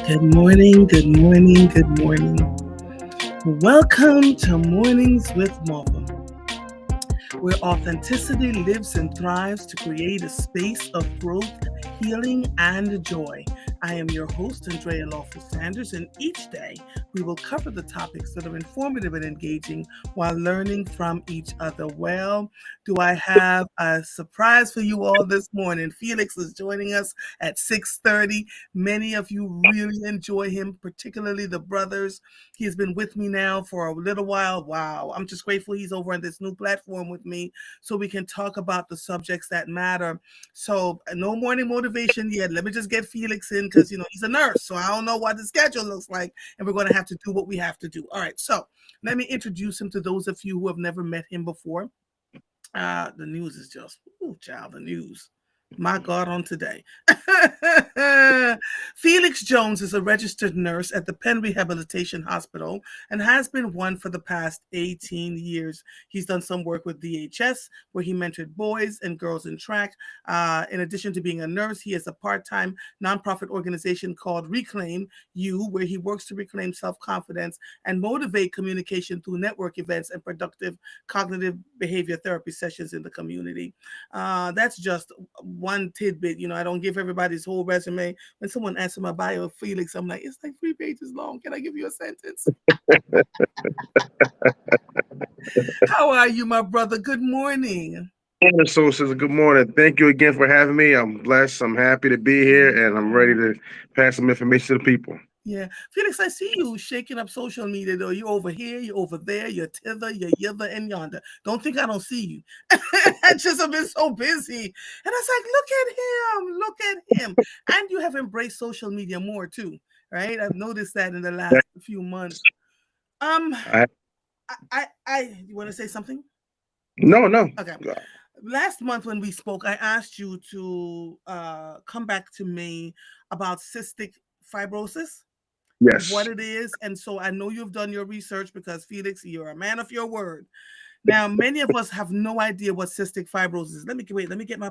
Good morning, good morning, good morning. Welcome to Mornings with Martha, where authenticity lives and thrives to create a space of growth, healing, and joy. I am your host, A.LawfulTruth, and each day we will cover the topics that are informative and engaging while learning from each other. Well, do I have a surprise for you all this morning? Felix is joining us at 6:30. Many of you really enjoy him, particularly the brothers. He's been with me now for a little while. Wow, I'm just grateful he's over on this new platform with me so we can talk about the subjects that matter. So no morning motivation yet. Let me just get Felix in because he's a nurse, so I don't know what the schedule looks like, and we're going to have to do what we have to do. All right, so let me introduce him to those of you who have never met him before. The news is just, child, the news. My God, on today. Felix Jones is a registered nurse at the Penn Rehabilitation Hospital and has been one for the past 18 years. He's done some work with DHS, where he mentored boys and girls in track. In addition to being a nurse, he has a part-time nonprofit organization called Reclaim You, where he works to reclaim self-confidence and motivate communication through network events and productive cognitive behavior therapy sessions in the community. That's just one tidbit. I don't give everybody's whole resume. When someone asks my bio of Felix, I'm like, it's like 3 pages long. Can I give you a sentence? How are you, my brother? Good morning. Says good morning. Thank you again for having me. I'm blessed. I'm happy to be here, and I'm ready to pass some information to the people. Yeah. Felix, I see you shaking up social media, though. You're over here, you're over there, you're thither, you're yither, and yonder. Don't think I don't see you. I just have been so busy. And I was like, look at him. And you have embraced social media more, too, right? I've noticed that in the last few months. Um, I, you want to say something? no. Okay. Last month when we spoke, I asked you to come back to me about cystic fibrosis, what Yes. it is. And so I know you've done your research because Felix, you're a man of your word. Now, many of us have no idea what cystic fibrosis is. Let me wait. Let me get my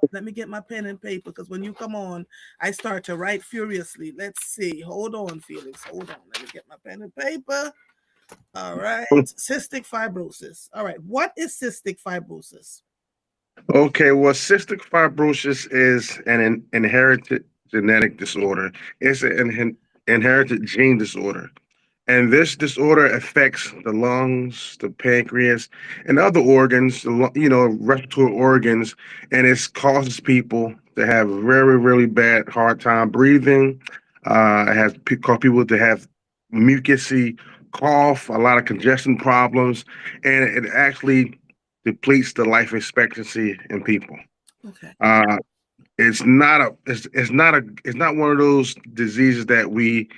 pen and paper because when you come on, I start to write furiously. Let's see. Hold on, Felix. Hold on. Let me get my pen and paper. All right. Cystic fibrosis. All right. What is cystic fibrosis? Okay. Well, cystic fibrosis is an inherited genetic disorder. It's an inherited gene disorder. And this disorder affects the lungs, the pancreas, and other organs, respiratory organs, and it causes people to have very, really bad, hard time breathing. It has caused people to have mucusy cough, a lot of congestion problems, and it actually depletes the life expectancy in people. Okay. Uh, it's not one of those diseases that we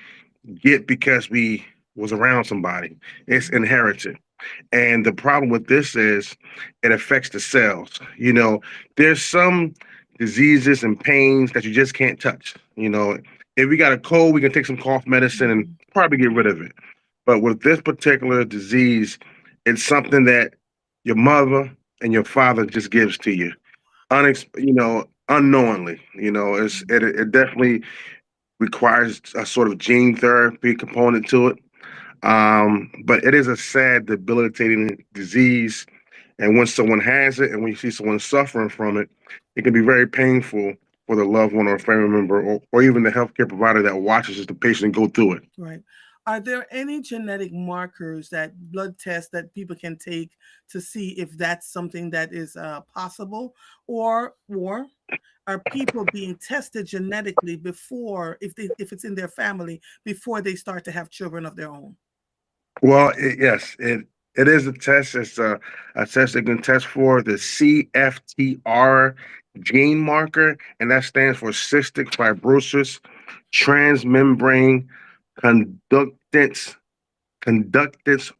get because we was around somebody. It's inherited. And the problem with this is it affects the cells. There's some diseases and pains that you just can't touch. If we got a cold, we can take some cough medicine and Mhm. probably get rid of it. But with this particular disease, it's something that your mother and your father just gives to you, unknowingly. It definitely requires a sort of gene therapy component to it. But it is a sad, debilitating disease. And when someone has it and when you see someone suffering from it, it can be very painful for the loved one or family member or even the healthcare provider that watches the patient go through it. Right. Are there any genetic markers, that blood tests that people can take to see if that's something that is possible, or are people being tested genetically before, if it's in their family, before they start to have children of their own? Well, yes, it is a test. It's a test they can test for the CFTR gene marker, and that stands for cystic fibrosis transmembrane conductance conductance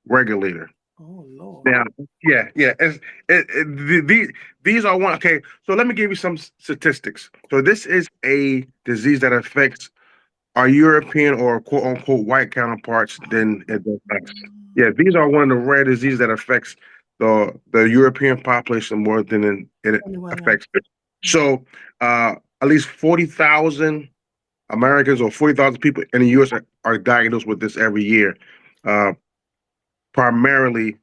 regulator. Oh Lord. Now, yeah, these are one. Okay, so let me give you some statistics. So this is a disease that affects our European or quote unquote white counterparts than it does us. Yeah, these are one of the rare diseases that affects the European population more than it Anyone else? affects it. So at least 40,000 Americans or 40,000 people in the U.S. are diagnosed with this every year, uh, primarily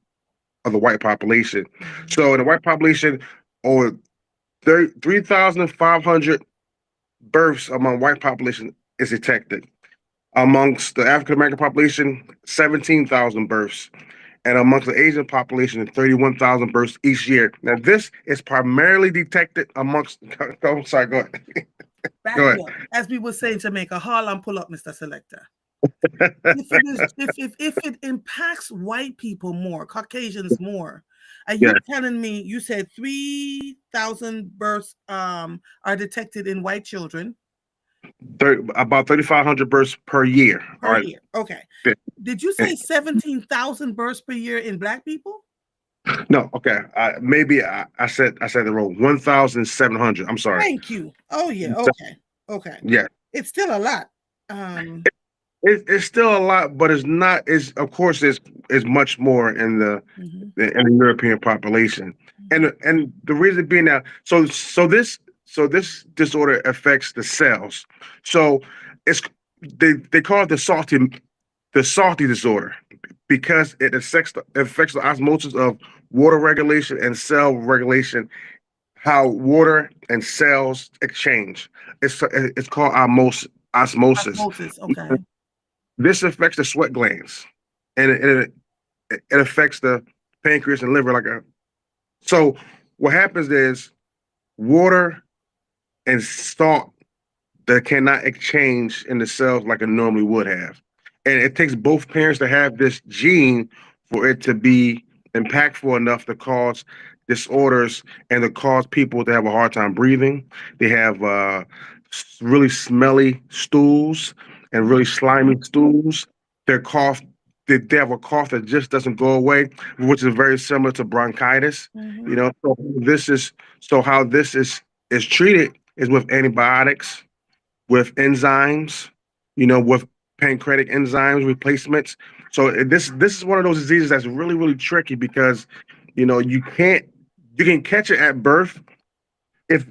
of the white population. Mhm. So in the white population, over 3,500 births among white population is detected. Amongst the African American population, 17,000 births. And amongst the Asian population, 31,000 births each year. Now, this is primarily detected amongst. I'm sorry, go ahead. Back Go you up. As we would say in Jamaica, Harlem pull up, Mr. Selector. ahead. If it is if it impacts white people more, Caucasians more, are Yeah, you telling me you said 3,000 births are detected in white children about 3,500 births per year. All per right. year? Okay. Did you say 17,000 births per year in black people? No, okay. Maybe I said the wrong. 1,700. I'm sorry. Thank you. Oh yeah, okay. Okay. Yeah, It's still a lot. Um it's still a lot, but it's not. It's of course it's much more in mhm, the European population, mhm. and the reason being that this disorder affects the cells. So it's they call it the salty disorder because it affects the osmosis of water regulation and cell regulation, how water and cells exchange. It's called osmosis. Osmosis, okay. This affects the sweat glands, and it affects the pancreas and liver. So what happens is water and salt that cannot exchange in the cells like it normally would have. And it takes both parents to have this gene for it to be impactful enough to cause disorders and to cause people to have a hard time breathing. They have really smelly stools and really slimy stools. Their cough, they have a cough that just doesn't go away, which is very similar to bronchitis. Mhm. You know, so how this is treated is with antibiotics, with enzymes, with pancreatic enzymes replacements. So this is one of those diseases that's really really tricky because you can catch it at birth if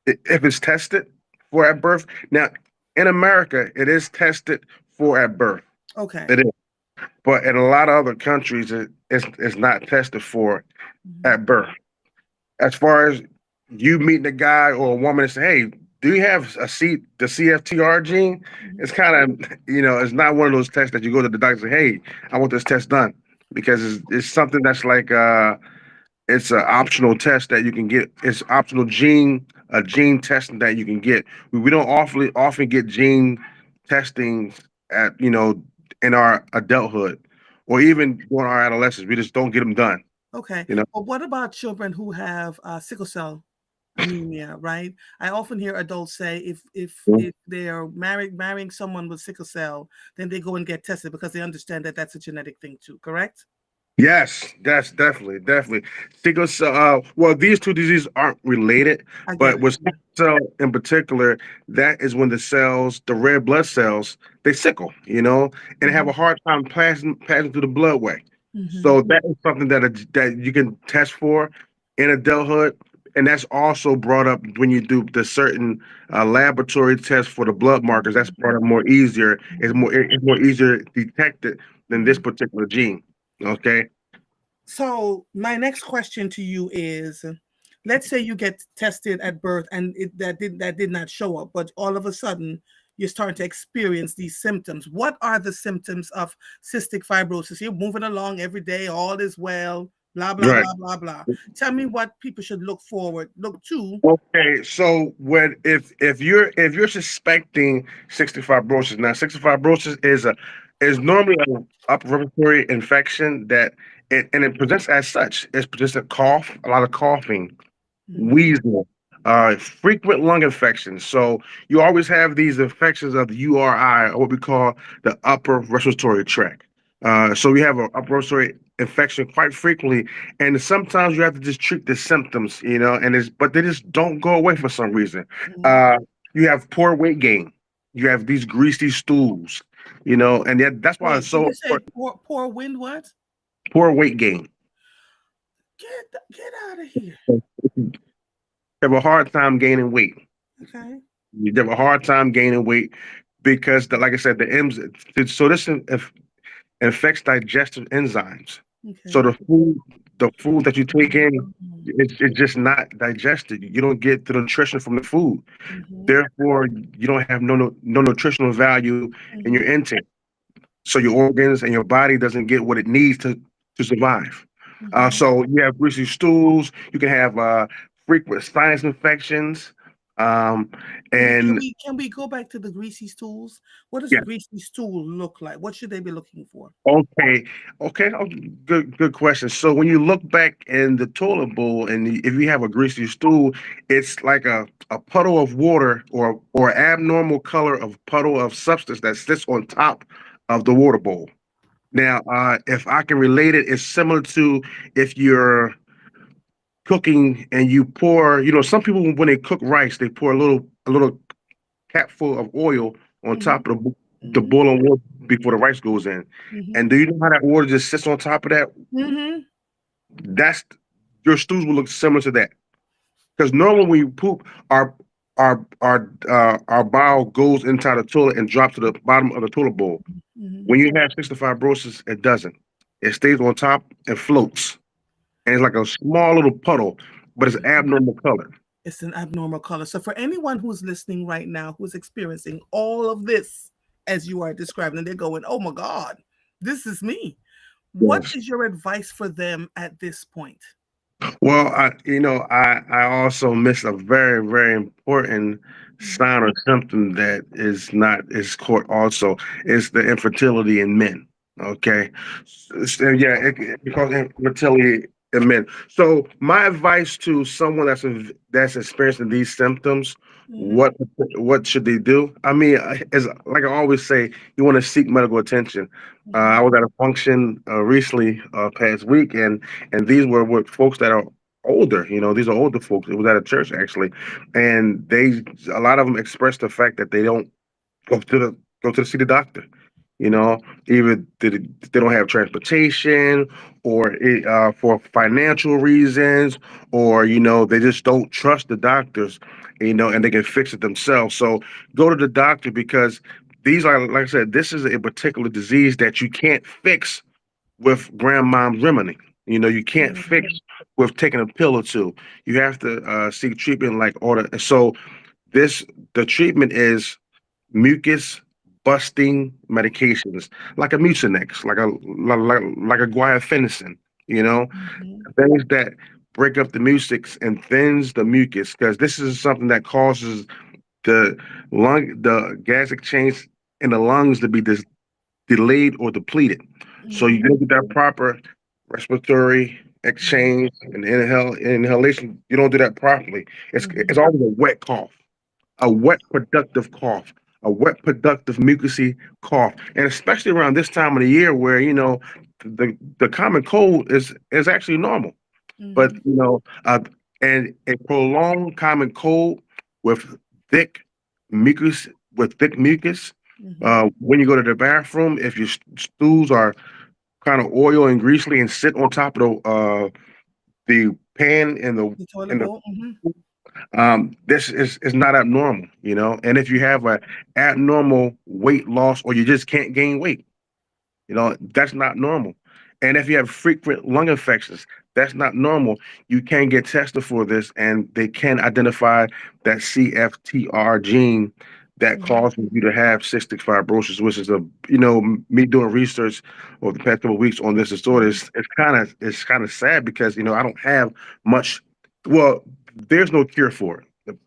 it's tested for at birth. Now in America, it is tested for at birth. Okay. It is, but in a lot of other countries, it's not tested for Mhm, at birth. As far as you meeting a guy or a woman and say, "Hey, do you have the CFTR gene?" mhm. It's kind of it's not one of those tests that you go to the doctor and say, "Hey, I want this test done," because it's something that's like it's an optional test that you can get. It's optional gene testing that you can get. We don't often get gene testing at in our adulthood or even during our adolescence. We just don't get them done. Okay. You know. But what about children who have sickle cell anemia, right? I often hear adults say if they're marrying someone with sickle cell, then they go and get tested because they understand that that's a genetic thing too, correct? Yes, that's definitely. Sickle cell. Well, these two diseases aren't related, I get but it. with sickle cell in particular, that is when the cells, the red blood cells, they sickle, and have a Mhm, hard time passing through the bloodway. mhm, So that is something that you can test for in adulthood, and that's also brought up when you do the certain laboratory tests for the blood markers. That's mhm, brought up more easier. mhm, It's more easier detected than this mhm. particular gene. Okay. So my next question to you is, let's say you get tested at birth and that did not show up, but all of a sudden you're starting to experience these symptoms. What are the symptoms of cystic fibrosis? You're moving along every day, all is well, blah blah Right. blah blah blah. Tell me what people should look to. Okay. So when if you're suspecting cystic fibrosis, now cystic fibrosis is normally an upper respiratory infection and it presents as such. It's just a cough, a lot of coughing, Mhm, wheezing, frequent lung infections. So you always have these infections of the URI, or what we call the upper respiratory tract. So we have an upper respiratory infection quite frequently, and sometimes you have to just treat the symptoms, but they just don't go away for some reason. mhm. Uh, you have poor weight gain. You have these greasy stools, and that's why it's Wait, did so you say important. poor wind? What? Poor weight gain. Get out of here. You have a hard time gaining weight. Okay. You have a hard time gaining weight because, like I said, the M's. So this affects digestive enzymes. So Okay. the food that you take in, Mm-hmm. it's just not digested. You don't get the nutrition from the food. Mm-hmm. Therefore, you don't have no nutritional value in your Mm-hmm. intake. So your organs and your body doesn't get what it needs to survive. Mm-hmm. So you have greasy stools. You can have frequent sinus infections. Um, Can and we go back to the greasy stools? What does a yeah, greasy stool look like? What should they be looking for? okay, okay, good question. So when you look back in the toilet bowl, and if you have a greasy stool, it's like a puddle of water or abnormal color of puddle of substance that sits on top of the water bowl. Now, if I can relate it, it's similar to if you're cooking and you pour, some people when they cook rice, they pour a little cap full of oil on Mm-hmm. top of the Mm-hmm. boiling water before the rice goes in. Mm-hmm. And do you know how that water just sits on top of that? Mm-hmm. That's your stews will look similar to that. Because normally when you poop, our bowel goes inside the toilet and drops to the bottom of the toilet bowl. Mm-hmm. When you have cystic fibrosis, it doesn't. It stays on top and floats. And it's like a small little puddle, but it's abnormal color. It's an abnormal color. So, for anyone who's listening right now who's experiencing all of this as you are describing, and they're going, oh my God, this is me. What Yes. is your advice for them at this point? Well, I also miss a very, very important Mhm. sign or symptom that is caught also is the infertility in men. Okay. So, yeah, it causes infertility in men. So my advice to someone that's experiencing these symptoms, Mhm. what should they do? I mean, as like I always say, you want to seek medical attention. I Mhm. was at a function recently past week, and these were with folks that are older. These are older folks. It was at a church actually, and a lot of them expressed the fact that they don't go to the go to see the doctor. You know, either they don't have transportation, or for financial reasons, or they just don't trust the doctors. And they can fix it themselves. So go to the doctor because these are, like I said, this is a particular disease that you can't fix with grandmom's remedy. You can't fix Mhm. with taking a pill or two. You have to seek treatment like order. So this the treatment is mucus busting medications like a Mucinex, like a guaifenesin. You know, Mhm. things that break up the mucus and thins the mucus because this is something that causes the gas exchange in the lungs to be delayed or depleted. So you Mhm. don't get that proper respiratory exchange and inhalation. You don't do that properly. It's Mhm. always a wet cough, a wet productive cough, a wet productive mucousy cough, and especially around this time of the year where the common cold is actually normal. But Mhm. and a prolonged common cold with thick mucus thick mucus. Mhm. When you go to the bathroom, if your stools are kind of oil and greasy and sit on top of the pan and the The toilet and the bowl. Mhm. this is not abnormal, And if you have a abnormal weight loss or you just can't gain weight, that's not normal. And if you have frequent lung infections, that's not normal. You can get tested for this, and they can identify that CFTR gene that Mhm. causes you to have cystic fibrosis, which is me doing research over the past couple of weeks on this disorder. Mhm. It's kind of sad because I don't have much. Well, there's no cure for it.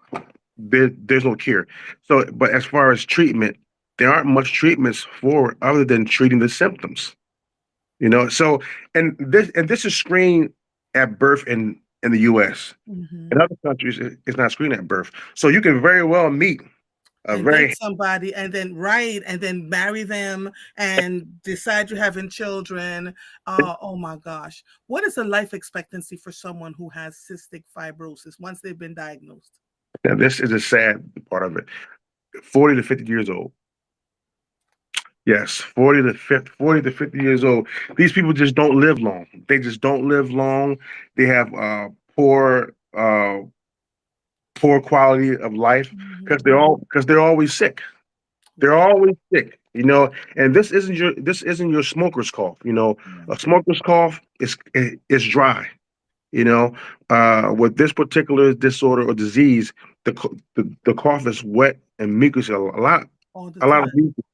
There's no cure. So, but as far as treatment, there aren't much treatments for it other than treating the symptoms. So and this is screened at birth in the U.S. In Mhm. other countries, it's not screened at birth. So you can very well meet a And date very somebody, and then and then marry them, and decide you're having children. Oh my gosh. What is the life expectancy for someone who has cystic fibrosis once they've been diagnosed? now this is a sad part of it. 40 to 50 years old. Yes, 40 to 50 years old. These people just don't live long. They just don't live long. They have poor quality of life because they're always sick. They're Right. always sick, and this isn't your smoker's cough. Yeah. A smoker's cough is dry. You know, with this particular disorder or disease, the cough is wet and mucus All the a lot of time. mucus.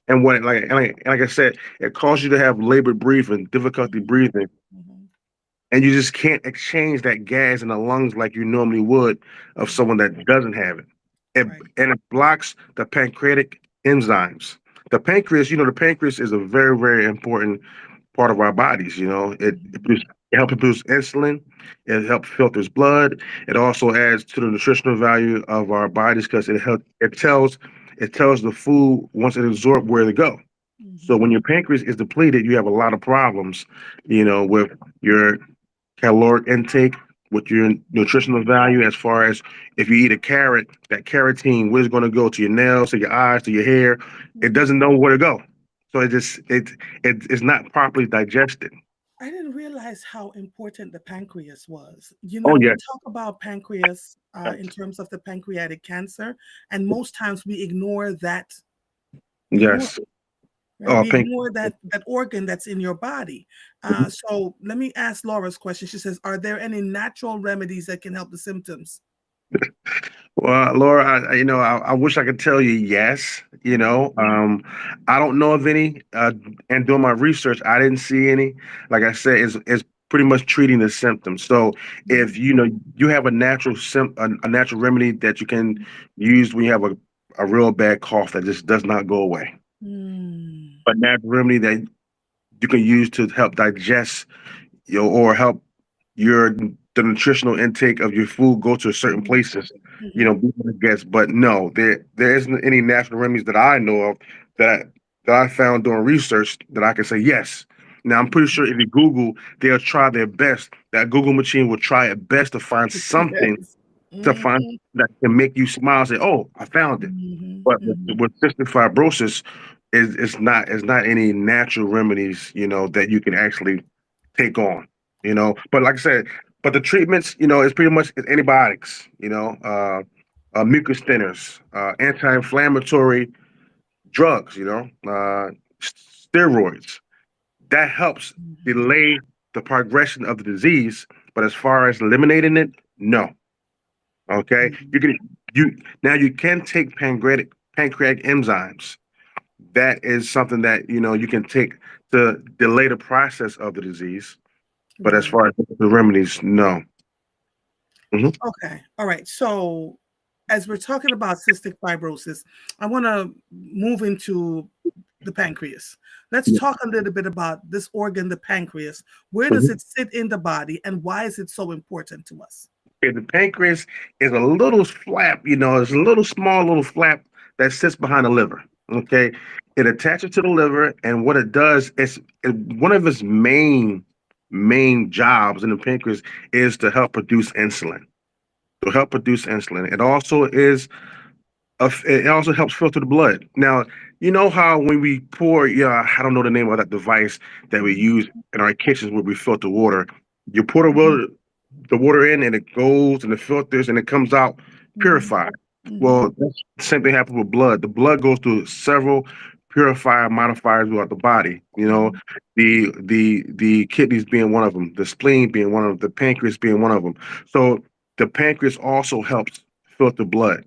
And when like I said, it causes you to have labored breathing, difficulty Mhm. breathing, Mhm. and you just can't exchange that gas in the lungs like you normally would of someone Mhm. that doesn't have it. Right. And it blocks the pancreatic enzymes. The pancreas is a very, very important part of our bodies. Mhm. It helps produce insulin. It helps filters blood. It also adds to the nutritional value of our bodies because it tells the food once it absorbed where to go. So Mhm. when your pancreas is depleted, you have a lot of problems, with your caloric intake, with your nutritional value, as far as if you eat a carrot, that carotene, where's it going to go to your nails, to your eyes, to your hair? It Mhm. doesn't know where to go. So it's not properly digested. I didn't realize how important the pancreas was. Oh We yeah. talk about pancreas in terms of the pancreatic cancer, and most times we ignore that. We ignore Yes. right. Oh, We pink. ignore that organ that's in your body. So let me ask Laura's question. She says, "Are there any natural remedies that can help the symptoms?" Well, Laura, I wish I could tell you yes. Mhm. I don't know of any. And doing my research, I didn't see any. Like I said, it's pretty much treating the symptoms. So if Mhm. you have a natural remedy that you can use when you have a real bad cough that just does not go away, Mm. a natural remedy that you can use to help digest, or help your the nutritional intake of your food go to certain Mhm. places, Mhm. be able to guess. But no, there isn't any natural remedies that I know of that I, that I found doing research that I can say yes. Now I'm pretty sure if you Google, they'll try their best. That Google machine will try its best to find something Yes. to find Mhm. that can make you smile and say, "Oh, I found it." Mhm. But Mhm. with cystic fibrosis, it's not any natural remedies, that you can actually take on, But like I said, but the treatments, is pretty much antibiotics, mucus thinners, anti-inflammatory drugs, steroids. That helps Mhm. delay the progression of the disease. But as far as eliminating it, no. Okay, Mhm. you can take pancreatic enzymes. That is something that you can take to delay the process of the disease. But as Right. far as the remedies, no. Mhm. Okay. All right. So, as we're talking about cystic fibrosis, I want to move into the pancreas. Let's Yeah. talk a little bit about this organ, the pancreas. Where does Mhm. it sit in the body, and why is it so important to us? Okay, the pancreas is a little flap, it's a little small little flap that sits behind the liver. Okay, it attaches to the liver, and what it does is one of its main jobs in the pancreas is to help produce insulin. To help produce insulin, it also helps filter the blood. Now, you know how when we pour, yeah, I don't know the name of that device that we Mhm. use in our kitchens where we filter water. You pour the Mhm. water, the water in, and it goes and it filters and it comes out Mhm. purified. Mhm. Well, that's the same thing happens with blood. The blood goes through several purifier modifiers throughout the body. Mhm. The kidneys being one of them, the spleen being one of them, the pancreas being one of them. So the pancreas also helps filter blood.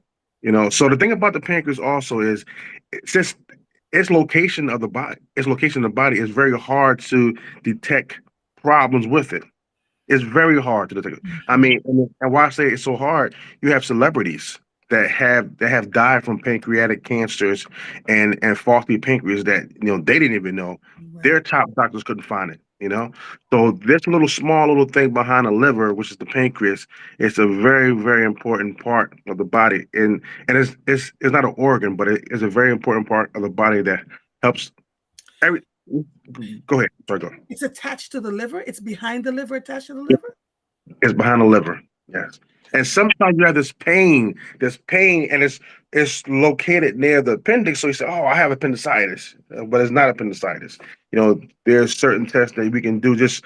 So the thing about the pancreas also is, since its location in the body is very hard to detect problems with it. It's very hard to detect. I Mhm. mean, and why I say it's so hard, you have celebrities that have died from pancreatic cancers and faulty pancreas that they didn't even know. Their Right. top doctors couldn't find it. So this little small little thing behind the liver, which is the pancreas, is a very very important part of the body, and it's not an organ, but it is a very important part of the body that helps every. Go ahead. Sorry, go. It's attached to the liver. It's behind the liver, attached to the liver. It's behind the liver. Yes. And sometimes you have this pain, and it's located near the appendix. So you say, "Oh, I have appendicitis," but it's not appendicitis. There's certain tests that we can do, just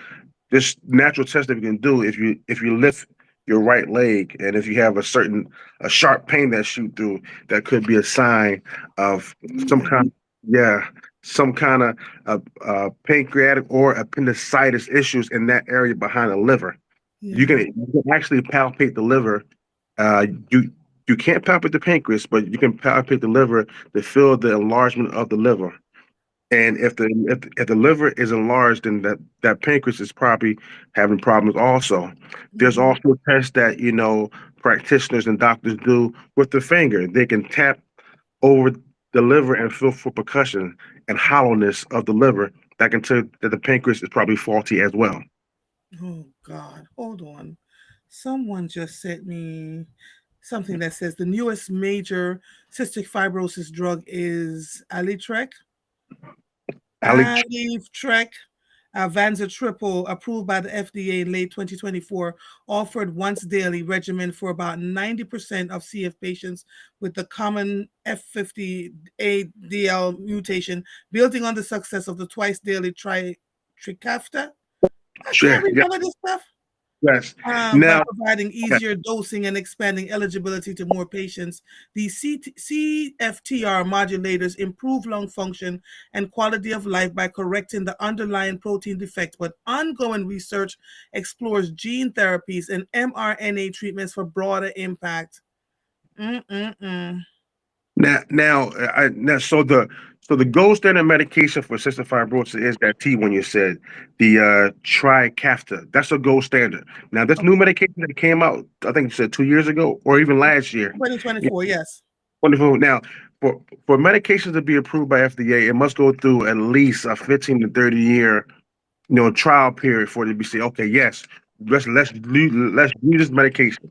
natural tests that we can do if you lift your right leg, and if you have a sharp pain that shoot through, that could be a sign of some Really? kind, yeah, some kind of pancreatic or appendicitis issues in that area behind the liver. Yeah. You can actually palpate the liver. Uh, you you can't palpate the pancreas, but you can palpate the liver to feel the enlargement of the liver. And if the liver is enlarged, then that pancreas is probably having problems also. There's Hmm. also tests that practitioners and doctors do with the finger. They can tap over the liver and feel for percussion and hollowness of the liver. That can tell that the pancreas is probably faulty as well. Oh God, hold on. Someone just sent me something that says the newest major cystic fibrosis drug is Ali, Alitrek, Vanza Triple, approved by the FDA in late 2024, offered once daily regimen for about 90% of CF patients with the common F50ADL mutation, building on the success of the twice daily Trikafta. I can't yeah, read yeah, all of this stuff. yes. By Now, providing yeah, easier dosing and expanding eligibility to more patients, these CFTR modulators improve lung function and quality of life by correcting the underlying protein defect. But ongoing research explores gene therapies and mRNA treatments for broader impact. Mm-mm-mm. so the gold standard medication for cystic fibrosis is that T one you said, the Trikafta. That's a gold standard. Now this new Okay. medication that came out, I think you said 2 years ago or even last year. 2024, yes. Wonderful. Now, for medications to be approved by FDA, it must go through at least a 15 to 30 year trial period for it to be say, okay, yes, let's do this medication.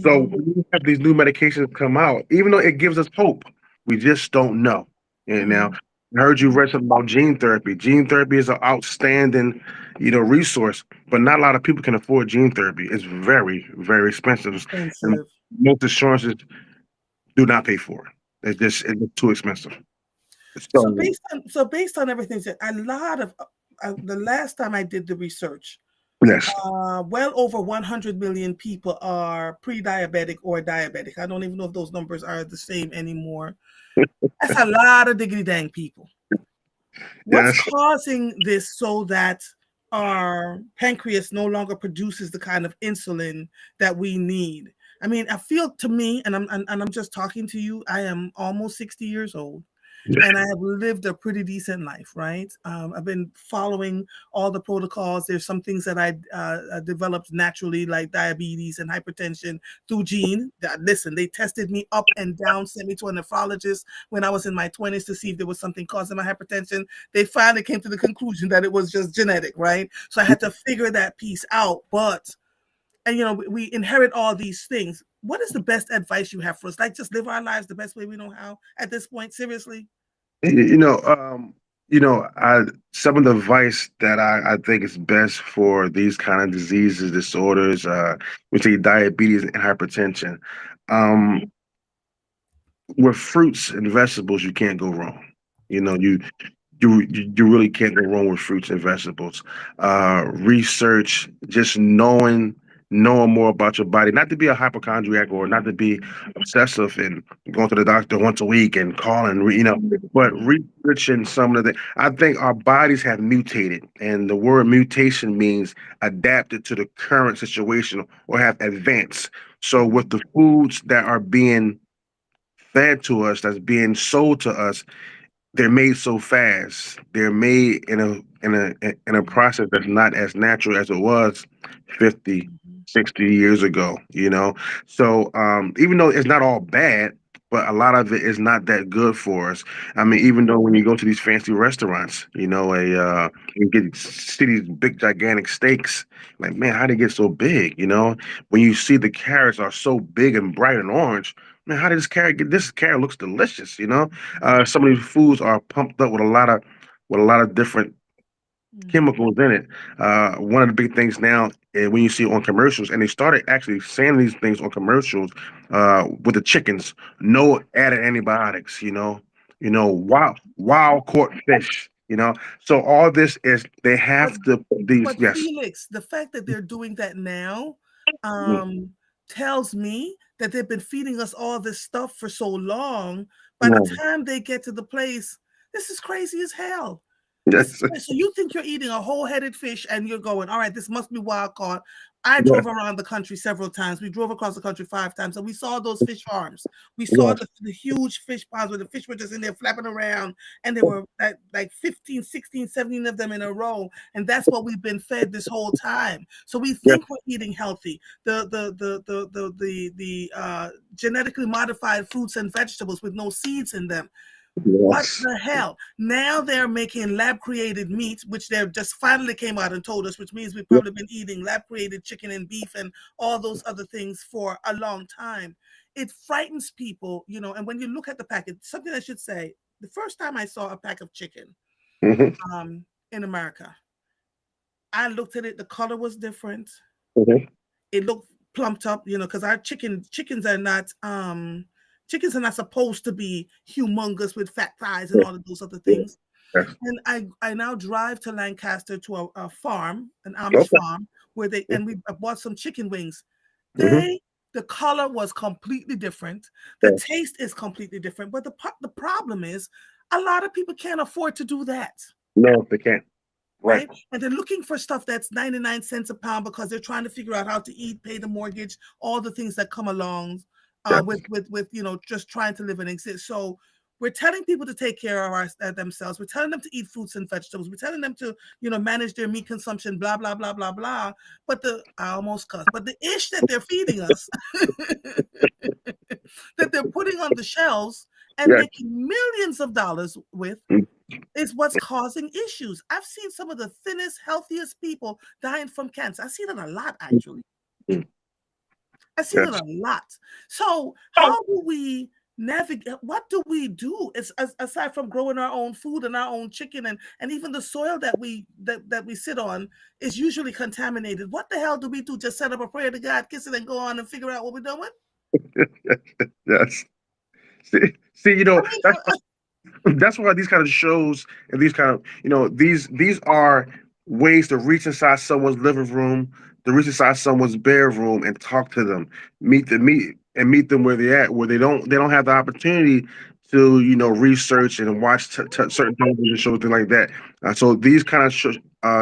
So Mm-hmm. when we have these new medications come out, even though it gives us hope, we just don't know. And now Mm-hmm. I heard you read something about gene therapy. Gene therapy is an outstanding, resource, but not a lot of people can afford gene therapy. It's very, very expensive. And Expensive. most insurances do not pay for it. It's just too expensive. So So based on everything said, a lot of the last time I did the research, yes. well over 100 million people are pre-diabetic or diabetic. I don't even know if those numbers are the same anymore. That's a lot of diggity dang people. What's Yes. causing this so that our pancreas no longer produces the kind of insulin that we need? I mean, I feel to me, and I'm just talking to you. I am almost 60 years old and I have lived a pretty decent life, right? I've been following all the protocols. There's some things that I developed naturally, like diabetes and hypertension through gene. Listen, they tested me up and down, sent me to a nephrologist when I was in my 20s to see if there was something causing my hypertension. They finally came to the conclusion that it was just genetic, right? So I had to figure that piece out. And we inherit all these things. What is the best advice you have for us? Like, just live our lives the best way we know how at this point, seriously? You know, I some of the advice that I think is best for these kind of diseases, disorders, we say diabetes and hypertension. Um, with fruits and vegetables, you can't go wrong. You know, you really can't go wrong with fruits and vegetables. Research, just knowing more about your body, not to be a hypochondriac or not to be obsessive and going to the doctor once a week and calling, but researching some of the. I think our bodies have mutated, and the word mutation means adapted to the current situation or have advanced. So with the foods that are being fed to us, that's being sold to us, they're made so fast. They're made in a process that's not as natural as it was 50, Mhm. 60 years ago, So even though it's not all bad, but a lot of it is not that good for us. I mean, even though when you go to these fancy restaurants, you get see these big gigantic steaks, like man, how they get so big, When you see the carrots are so big and bright and orange, man, how did this carrot get this carrot looks delicious, some of these foods are pumped up with a lot of different Mhm. chemicals in it. One of the big things now when you see on commercials, and they started actually saying these things on commercials with the chickens, no added antibiotics. Wild caught fish. So all this is they But have to these but yes. Felix, the fact that they're doing that now, Mhm. um, tells me that they've been feeding us all this stuff for so long. By the No. time they get to the place, this is crazy as hell. This Yes. is crazy. So you think you're eating a whole-headed fish and you're going, all right, this must be wild caught. I Yes. drove around the country several times. We drove across the country 5 times, and we saw those fish farms. We saw Yes. the huge fish ponds where the fish were just in there flapping around, and there were like 15, 16, 17 of them in a row. And that's what we've been fed this whole time. So we Yes. think we're eating healthy. The genetically modified fruits and vegetables with no seeds in them. What Yes. the hell? Now they're making lab created meat, which they just finally came out and told us, which means we've Yes. probably been eating lab created chicken and beef and all those other things for a long time. It frightens people, and when you look at the package, something I should say, the first time I saw a pack of chicken Mhm. in America, I looked at it, the color was different. Mhm. It looked plumped up, because our chickens are not supposed to be humongous with fat thighs and Yes. all of those other Yes. things. Yes. And I now drive to Lancaster to a farm, an Amish Okay. farm, where I bought some chicken wings. Mhm. The color was completely different. The Yes. taste is completely different. But the problem is, a lot of people can't afford to do that, No, they can't. Right. right? And they're looking for stuff that's 99 cents a pound because they're trying to figure out how to eat, pay the mortgage, all the things that come along Yes. with just trying to live and exist. So we're telling people to take care of themselves. We're telling them to eat fruits and vegetables. We're telling them to manage their meat consumption. Blah blah blah blah blah. But I almost cussed. But the ish that they're feeding us, that they're putting on the shelves and Yes. making millions of dollars with, Mm. is what's causing issues. I've seen some of the thinnest, healthiest people dying from cancer. I've seen it a lot, actually. Mm. I've seen it Yes. a lot. So, how do we navigate? What do we do? Aside from growing our own food and our own chicken, and even the soil that we sit on is usually contaminated. What the hell do we do? Just set up a prayer to God, kiss it, and go on and figure out what we're doing? Yes. See, I that's mean, that's why these kind of shows and these kind of these are ways to reach inside someone's living room, to reach inside someone's bedroom and talk to them, meet them where they're at, where they don't have the opportunity to research and watch certain television shows, things like that. So these kind of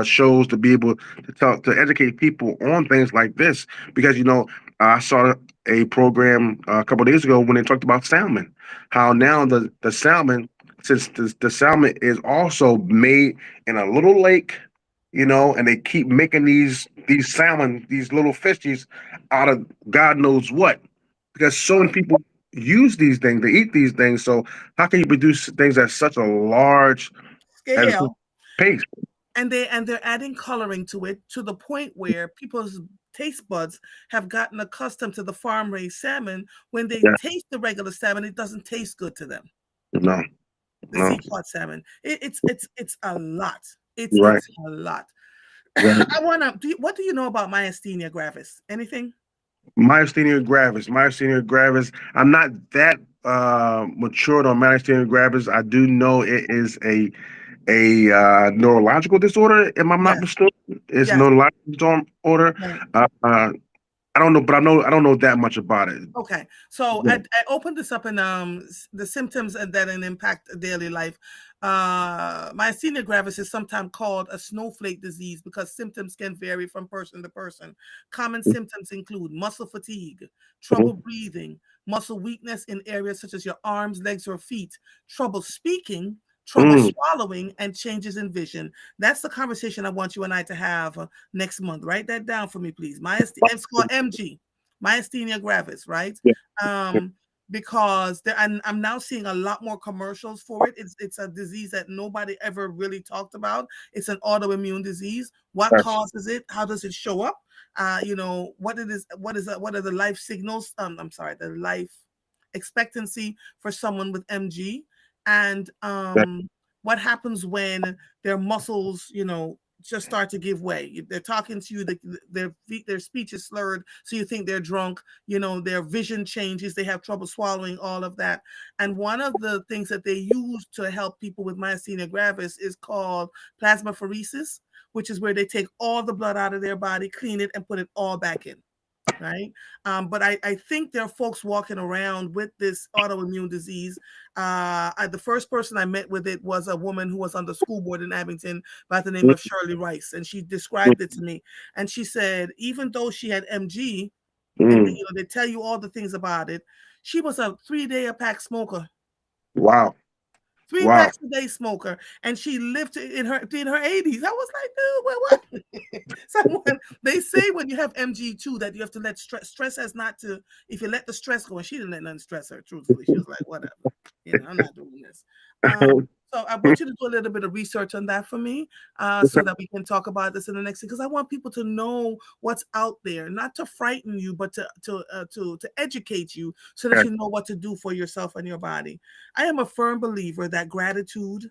shows to be able to educate people on things like this, because I saw a program a couple of days ago when they talked about salmon, how now the salmon, since the salmon is also made in a little lake, and they keep making these salmon, these little fishies out of God knows what, because so many people use these things, they eat these things. So how can you produce things at such a large at a scale. pace? And they're adding coloring to it to the point where people's taste buds have gotten accustomed to the farm raised salmon. When they Yeah, taste the regular salmon, it doesn't taste good to them. no, The no, sea caught salmon. It's a lot. it's you're right. it's a lot. Right. What do you know about myasthenia gravis? Anything? Myasthenia gravis. I'm not that matured on myasthenia gravis. I do know it is a neurological disorder. Am I not Yes. mistaken? It's a Yes. neurological disorder. Right. I don't know, but I don't know that much about it. Okay, so Yeah. I opened this up in the symptoms that impact daily life. Myasthenia gravis is sometimes called a snowflake disease because symptoms can vary from person to person. Common symptoms include muscle fatigue, trouble Mhm. breathing, muscle weakness in areas such as your arms, legs, or feet, trouble speaking, trouble Mm. swallowing, and changes in vision. That's the conversation I want you and I to have next month. Write that down for me, please. It's called MG, myasthenia gravis, right? Yeah. Um, because I'm now seeing a lot more commercials for it. It's a disease that nobody ever really talked about. It's an autoimmune disease. What Yes. causes it? How does it show up? What it is. What are the life signals? I'm sorry, the life expectancy for someone with MG, and Yeah. what happens when their muscles, just start to give way. They're talking to you, their speech is slurred, so you think they're drunk. Their vision changes, they have trouble swallowing, all of that. And one of the things that they use to help people with myasthenia gravis is called plasmapheresis, which is where they take all the blood out of their body, clean it, and put it all back in. right? But I think there are folks walking around with this autoimmune disease. The first person I met with it was a woman who was on the school board in Abington by the name of Shirley Rice, and she described it to me. And she said, even though she had MG, and Mm. they tell you all the things about it, she was a 3 day a pack smoker. Wow. Three Wow. packs a day smoker, and she lived in her 80s. I was like, dude, what? Someone they say when you have MG too that you have to let stress has not to. If you let the stress go, and she didn't let nothing stress her. Truthfully, she was like, whatever, I'm not doing this. So I want you to do a little bit of research on that for me, so that we can talk about this in the next thing. Because I want people to know what's out there, not to frighten you, but to educate you, so that you know what to do for yourself and your body. I am a firm believer that gratitude,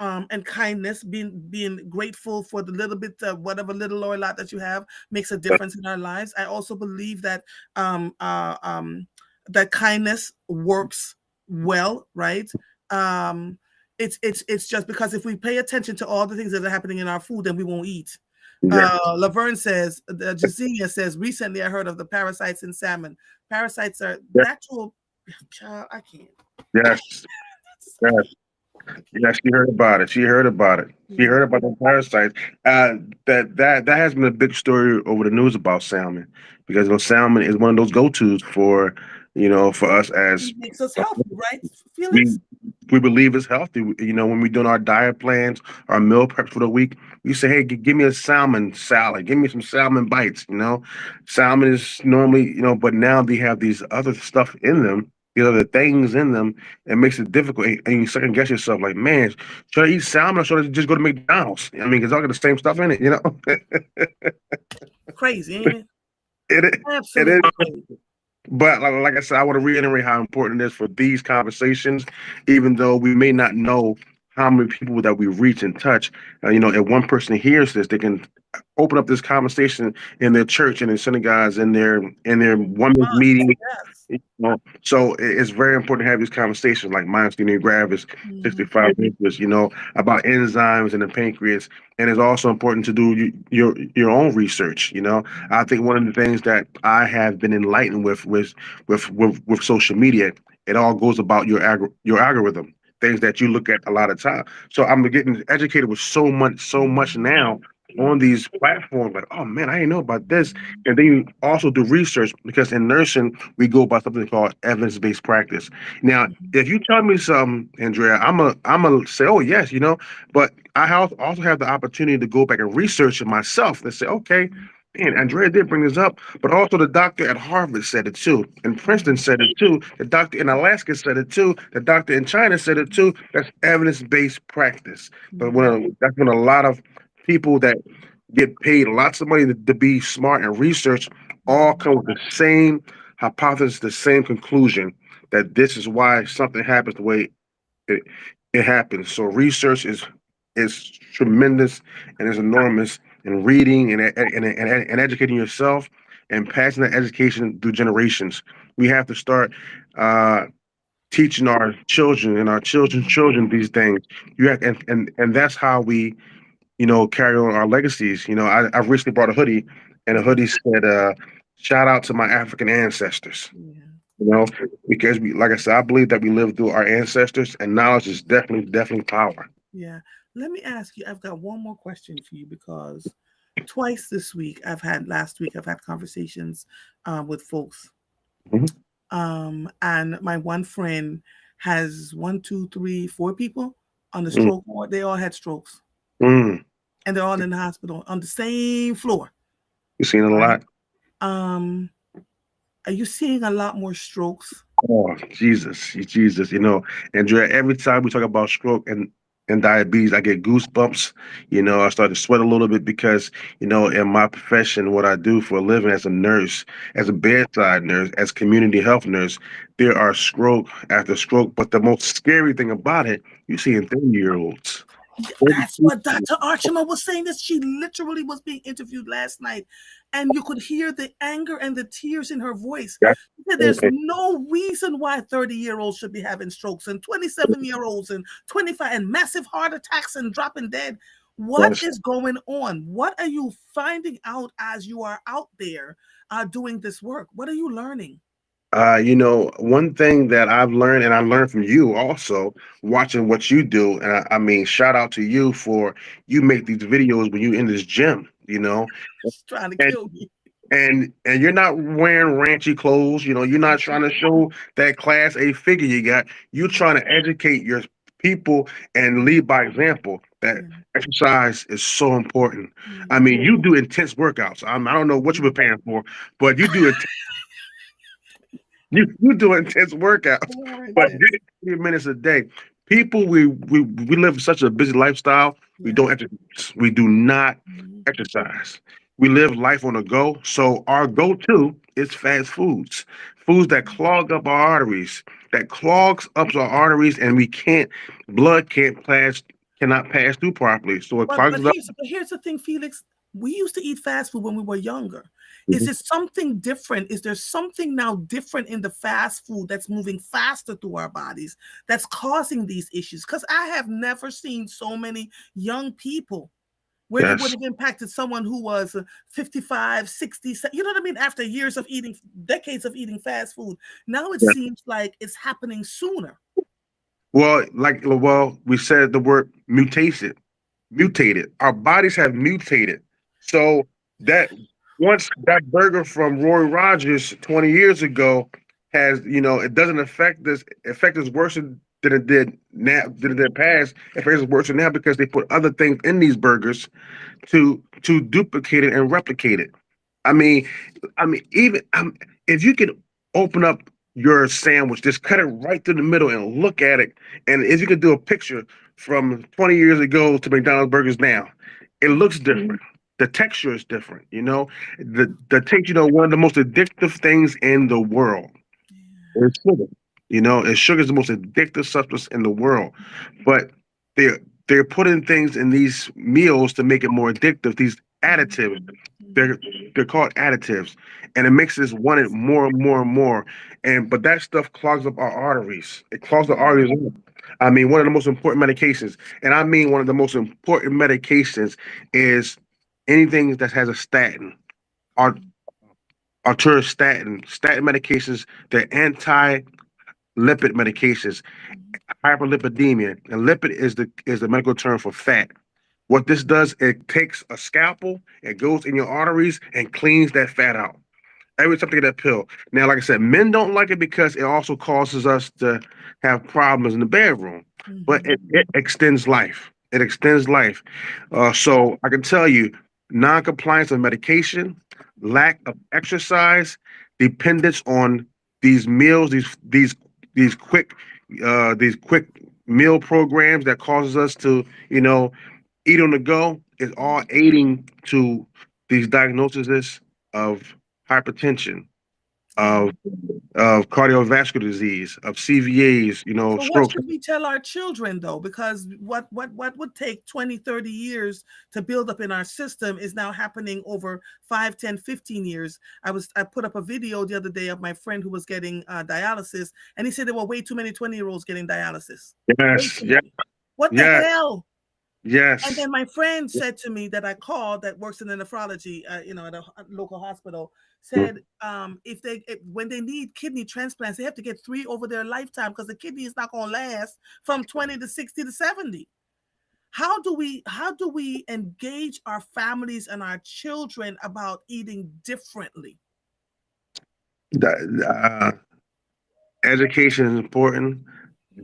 and kindness, being grateful for the little bit, whatever little or lot that you have, makes a difference in our lives. I also believe that that kindness works well, right? Um, it's just because if we pay attention to all the things that are happening in our food, then we won't eat. Yeah. Laverne says, Jazinia says, recently I heard of the parasites in salmon. Parasites are Yeah. natural. Child, I can't. Yes. Yes. I can't. Yes. She heard about it. She heard about it. She Yeah. heard about the parasites. That has been a big story over the news about salmon, because salmon is one of those go tos for for us as It makes us healthy, right, we Felix? we believe it's healthy. When we're doing our diet plans, our meal preps for the week, we say, "Hey, give me a salmon salad. Give me some salmon bites." Salmon is normally, but now they have these other stuff in them, these other things in them, that makes it difficult. And you second guess yourself, like, man, should I eat salmon or should I just go to McDonald's? I mean, it's all got the same stuff in it. Crazy, ain't it? It it Absolutely is. crazy. But like I said, I want to reiterate how important it is for these conversations, even though we may not know how many people that we reach and touch. If one person hears this, they can open up this conversation in their church, in their synagogues, in their women's meeting. Yes. So it's very important to have these conversations. Like mine, Senior Grav is Mhm. 65 inches, about enzymes in the pancreas, and it's also important to do your own research. I think one of the things that I have been enlightened with social media, it all goes about your algorithm, things that you look at a lot of time. So I'm getting educated with so much now on these platforms. Like, oh man, I didn't know about this. And then you also do research, because in nursing we go by something called evidence-based practice. Now, if you tell me something, Andrea, I'm a say, oh yes, but I also have the opportunity to go back and research it myself and say, okay, man, Andrea did bring this up, but also the doctor at Harvard said it too, and Princeton said it too, the doctor in Alaska said it too, the doctor in China said it too. That's evidence-based practice. But that's when a lot of people that get paid lots of money to be smart and research all come with the same hypothesis, the same conclusion, that this is why something happens the way it, it happens. So research is tremendous and is enormous, in reading and educating yourself and passing that education through generations. We have to start uh, teaching our children and our children's children these things. You have, and that's how we carry on our legacies. I recently brought a hoodie, and the hoodie said, "Shout out to my African ancestors." Yeah. You know, because like I said, I believe that we live through our ancestors, and knowledge is definitely power. Yeah. Let me ask you, I've got one more question for you, because twice this week, last week, I've had conversations with folks. Mhm. And my one friend has one, two, three, four people on the Mm, stroke ward. They all had strokes, mm. and they're all in the hospital on the same floor, You've seen it a right? lot. Um, are you seeing a lot more strokes? Oh, Jesus. Andrea, every time we talk about stroke and diabetes, I get goosebumps. I start to sweat a little bit because, in my profession, what I do for a living as a nurse, as a bedside nurse, as community health nurse, there are stroke after stroke. But the most scary thing about it, you see in 30-year-olds. That's what Dr. Archima was saying. That she literally was being interviewed last night, and you could hear the anger and the tears in her voice. That's She said, there's no reason why 30-year-olds should be having strokes, and 27-year-olds and 25, and massive heart attacks and dropping dead. What that's is going on? What are you finding out as you are out there? doing this work? What are you learning? One thing that I've learned, and I learned from you also, watching what you do, and I mean, shout out to you for you make these videos when you in this gym, It's trying to and kill me. and you're not wearing ranchy clothes, you're not trying to show that class A figure you got. You're trying to educate your people and lead by example that Yeah. exercise is so important. I Mhm. mean, you do intense workouts. I don't know what you're preparing for, but you do intense workouts, They are but intense. 30 minutes a day. People, we live such a busy lifestyle. We Yeah. don't exercise. We do not Mhm. exercise. We live life on the go. So our go-to is fast foods, foods that clog up our arteries, that clogs up our arteries, and we can't blood can't pass cannot pass through properly. So it But clogs but it up. here's but here's the thing, Felix. We used to eat fast food when we were younger. Is Mhm. there something different? Is there something now different in the fast food that's moving faster through our bodies that's causing these issues? Because I have never seen so many young people where it would Yes, have impacted someone who was 55, 60, you know what I mean? After years of eating, decades of eating fast food. Now it yes. seems like it's happening sooner. Well, we said the word mutation. Mutated. Our bodies have mutated. So that once that burger from Roy Rogers 20 years ago has, it doesn't affect us worse than it did now, than it did past. It affects us worse now because they put other things in these burgers to duplicate it and replicate it. I mean, even if you could open up your sandwich, just cut it right through the middle and look at it, and if you could do a picture from 20 years ago to McDonald's burgers now, it looks different. The texture is different. The taste. One of the most addictive things in the world is sugar. And sugar is the most addictive substance in the world. But they're they're putting things in these meals to make it more addictive. These Mhm. additives, Mhm. they're they're called additives, and it makes us want it more and more and more. But that stuff clogs up our arteries. It clogs the Mhm. arteries up. I mean, one of the most important medications, and I mean one of the most important medications is anything that has a statin. Or statin medications, they're anti-lipid medications, Mhm. hyperlipidemia, and lipid is the medical term for fat. What this does, it takes a scalpel, it goes in your arteries and cleans that fat out. Every time they get that pill. Now, like I said, men don't like it because it also causes us to have problems in the bedroom, but Mhm. it extends life. It extends life. So I can tell you, non-compliance of medication, lack of exercise, dependence on these meals, these quick these quick meal programs that causes us to, eat on the go is all Mhm. aiding to these diagnoses of hypertension, Yeah. of cardiovascular disease, of CVAs, So what strokes. should we tell our children though? Because what would take 20, 30 years to build up in our system is now happening over 5, 10, 15 years. I put up a video the other day of my friend who was getting dialysis, and he said there were way too many 20-year-olds getting dialysis. Way Yes, too yes, many. What the yes, hell? And yes. then my friend said to me that I called that works in the nephrology, at a local hospital, said if when they need kidney transplants, they have to get 3 over their lifetime because the kidney is not going to last from 20 to 60 to 70. How do we engage our families and our children about eating differently? Uh, Education is important.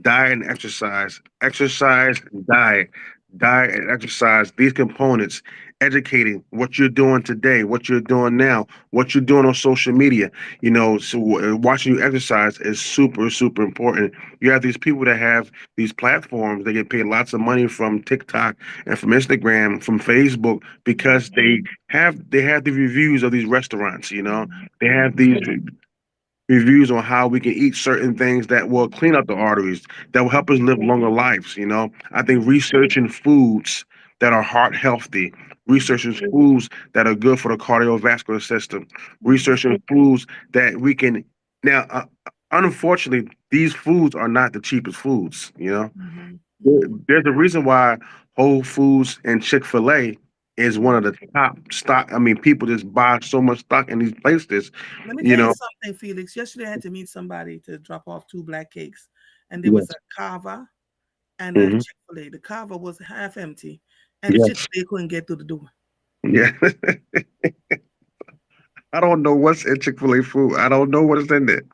Diet and exercise. Exercise and diet. Diet and exercise. These components. Educating what you're doing today, what you're doing now, what you're doing on social media. So watching you exercise is super, super important. You have these people that have these platforms. They get paid lots of money from TikTok and from Instagram, from Facebook, because Mhm. they have the reviews of these restaurants. Mhm. They have Mhm. these reviews on how we can eat certain things that will clean up the arteries, that will help us live longer lives. I think Mhm. researching foods that are heart healthy, researching foods that are good for the cardiovascular system, Mhm. researching foods that we can now. Unfortunately, these foods are not the cheapest foods. Mhm. Mhm. There's a reason why Whole Foods and Chick-fil-A, is one of the top stock. I mean, people just buy so much stock in these places. Let me You tell you know. something, Felix. Yesterday I had to meet somebody to drop off two black cakes, and there was Yes. a kava and a Hmm. Chick-fil-A. The kava was half empty, and the Yes. Chick-fil-A couldn't get through the door. Yeah. I don't know what's in Chick-fil-A food. I don't know what is in it.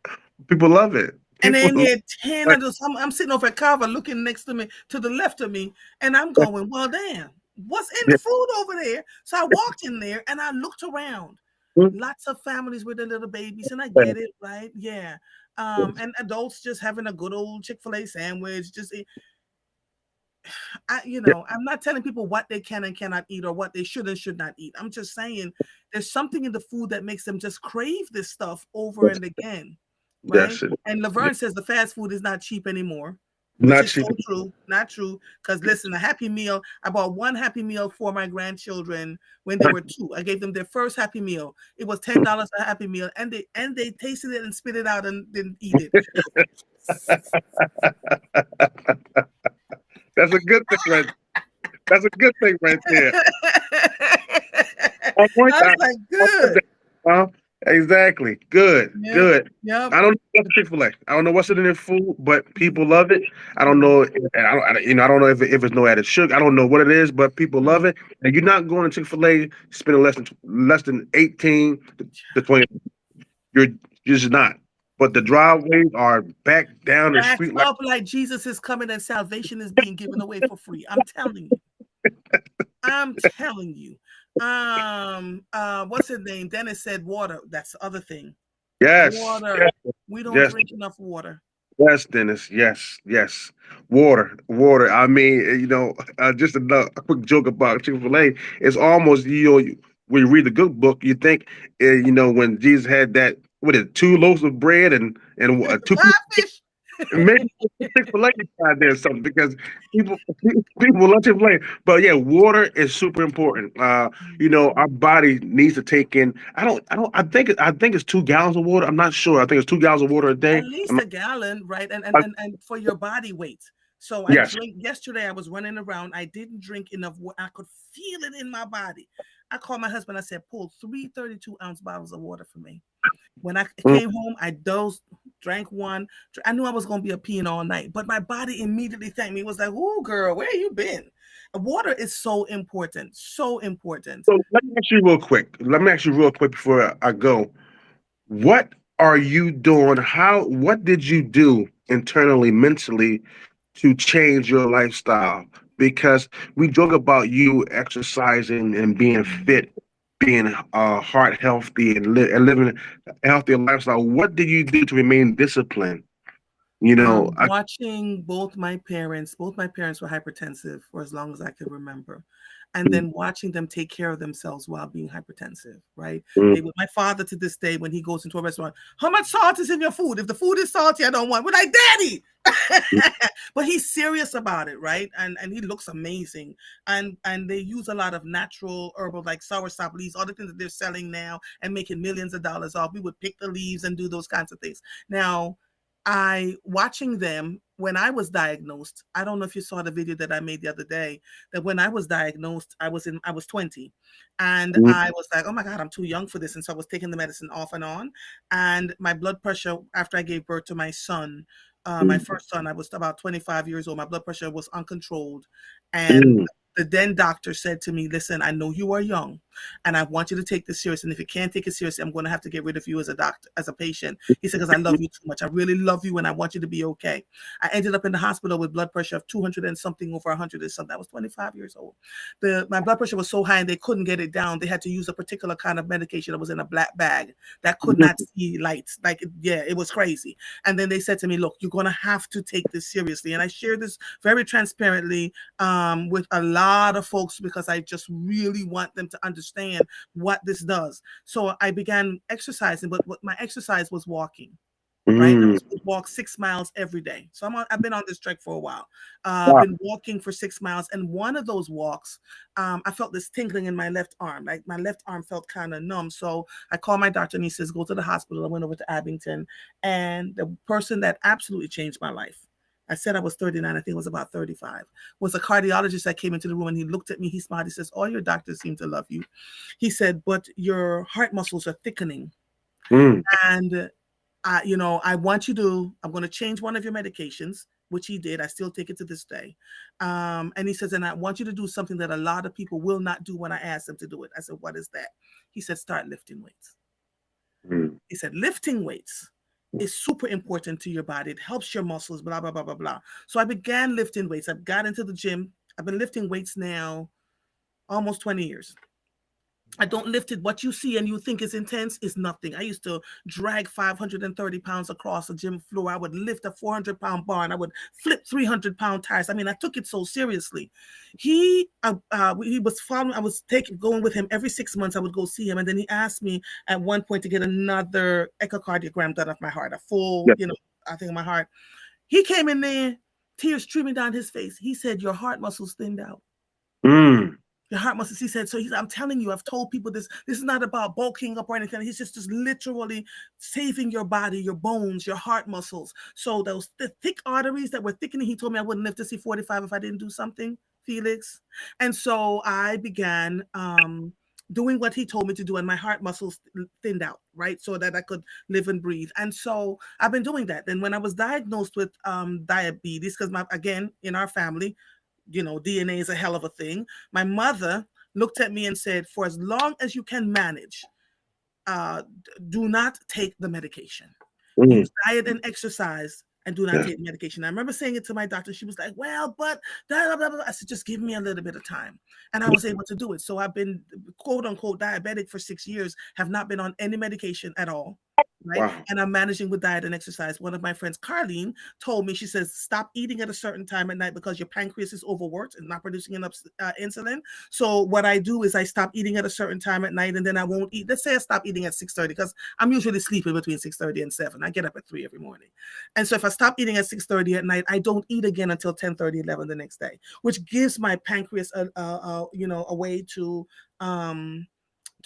People love it. And People then love there 10 it. of those. I'm sitting over at Kava looking next to me, to the left of me, and I'm going, well, damn, what's in the Yeah. food over there? So I walked in there and I looked around. Lots of families with their little babies, and I get it, right? Yeah. And adults just having a good old Chick-fil-A sandwich. I'm not telling people what they can and cannot eat or what they should and should not eat. I'm just saying there's something in the food that makes them just crave this stuff over Yes. and again, right? That's it. And Yeah. Laverne says the fast food is not cheap anymore, which Not is so cheap. true. Not true. Because listen, a Happy Meal, I bought one Happy Meal for my grandchildren when they were two. I gave them their first Happy Meal. It was $10 a Happy Meal, and they tasted it and spit it out and didn't eat it. That's a good thing, right? That's a good thing right there. On point. I was like, On point good. there. Huh? Exactly. Good. Yep. Good. Yep. I don't know what's Chick-fil-A. I don't know what's in their food, but people love it. I don't Mhm. know. I don't know if it's no added sugar. I don't know what it is, but people Mhm. love it. And you're not going to Chick-fil-A spending less than 18 to 20. You're just not. But the driveways are back down the Backed street like up like Jesus is coming and salvation is being given away for free. I'm telling you. I'm telling you. What's his name? Dennis said water. That's the other thing. yes, Water. yes, We don't yes. drink enough water. Yes, Dennis. Yes, yes. Water, water. I mean, just a quick joke about Chick-fil-A. It's almost, when you read the good book, you think, when Jesus had that, what is it, two loaves of bread and two Five fish. maybe Chick-fil-A inside there or something because people people love Chick-fil-A. But yeah, water is super important. Our body needs to take in. I think it's 2 gallons of water. I'm not sure. I think it's 2 gallons of water a At day. least a gallon, right? And for your body weight. So I Yes. drink yesterday. I was running around. I didn't drink enough water. I could feel it in my body. I called my husband. I said, pull 3 32-ounce bottles of water for me. When I Mm, came home, I dozed, drank one. I knew I was going to be a peeing all night, but my body immediately thanked me. It was like, "Ooh, girl, where you been?" Water is so important, so important. So let me ask you real quick. Let me ask you real quick before I go. What are you doing? What did you do internally, mentally to change your lifestyle? Because we joke about you exercising and being fit, being heart healthy and living a healthier lifestyle. What did you do to remain disciplined? You know, Watching both my parents were hypertensive for as long as I could remember. And then watching them take care of themselves while being hypertensive, right? mm, They were my father to this day when he goes into a restaurant. How much salt is in your food? If the food is salty, I don't want. We're like, Daddy. But he's serious about it, right? And he looks amazing. And they use a lot of natural herbal like soursop leaves, all the things that they're selling now and making millions of dollars off. We would pick the leaves and do those kinds of things. Now, I watching them when I was diagnosed. I don't know if you saw the video that I made the other day. That when I was diagnosed, I was 20, and mm, I was like, oh my god, I'm too young for this, and so I was taking the medicine off and on. And my blood pressure after I gave birth to my son, my mm, first son, I was about 25 years old. My blood pressure was uncontrolled, and mm, the then doctor said to me, listen, I know you are young and I want you to take this serious. And if you can't take it seriously, I'm going to have to get rid of you as a doctor, as a patient. He said, because I love you too much. I really love you and I want you to be okay. I ended up in the hospital with blood pressure of 200 and something over 100 and something. I was 25 years old. My blood pressure was so high and they couldn't get it down. They had to use a particular kind of medication that was in a black bag that could not see lights. Like, yeah, it was crazy. And then they said to me, look, you're going to have to take this seriously. And I shared this very transparently with a lot of folks because I just really want them to understand what this does. So I began exercising, but what my exercise was walking. Right, I mm. was would walk 6 miles every day. So I've been on this trek for a while. I've Wow. been walking for 6 miles, and one of those walks, I felt this tingling in my left arm. Like my left arm felt kind of numb. So I called my doctor, and he says, "Go to the hospital." I went over to Abington, and the person that absolutely changed my life I said I was 39. I think it was about 35. Was a cardiologist that came into the room and he looked at me. He smiled. He says, all your doctors seem to love you. He said, but your heart muscles are thickening. Mm. And, I want you to, I'm going to change one of your medications, which he did. I still take it to this day. And he says, and I want you to do something that a lot of people will not do when I ask them to do it. I said, what is that? He said, start lifting weights. Mm. He said, lifting weights is super important to your body. It helps your muscles, blah, blah, blah, blah, blah. So I began lifting weights. I got into the gym. I've been lifting weights now almost 20 years. I don't lift it. What you see and you think is intense is nothing. I used to drag 530 pounds across a gym floor. I would lift a 400-pound bar and I would flip 300-pound tires. I mean, I took it so seriously. He was following. I was going with him every 6 months. I would go see him, and then he asked me at one point to get another echocardiogram done of my heart, a full, Yeah. I think of my heart. He came in there, tears streaming down his face. He said, "Your heart muscles thinned out." Mm. The heart muscles. He said, I'm telling you, I've told people this. This is not about bulking up or anything. He's just literally saving your body, your bones, your heart muscles. So the thick arteries that were thickening, he told me I wouldn't live to see 45 if I didn't do something, Felix. And so I began doing what he told me to do, and my heart muscles thinned out, right? So that I could live and breathe. And so I've been doing that. Then when I was diagnosed with diabetes, because again, in our family, DNA is a hell of a thing. My mother looked at me and said, for as long as you can manage, do not take the medication. Mm. Use diet and exercise and do not Yeah. take medication. I remember saying it to my doctor. She was like, well, but blah, blah, blah. I said, just give me a little bit of time. And I was able to do it. So I've been quote unquote diabetic for 6 years, have not been on any medication at all. Right. Wow. And I'm managing with diet and exercise. One of my friends, Carlene, told me, she says, stop eating at a certain time at night because your pancreas is overworked and not producing enough insulin. So what I do is I stop eating at a certain time at night, and then I won't eat. Let's say I stop eating at 6:30 because I'm usually sleeping between 6:30 and 7. I get up at 3 every morning. And so if I stop eating at 6:30 at night, I don't eat again until 10:30, 11 the next day, which gives my pancreas a way to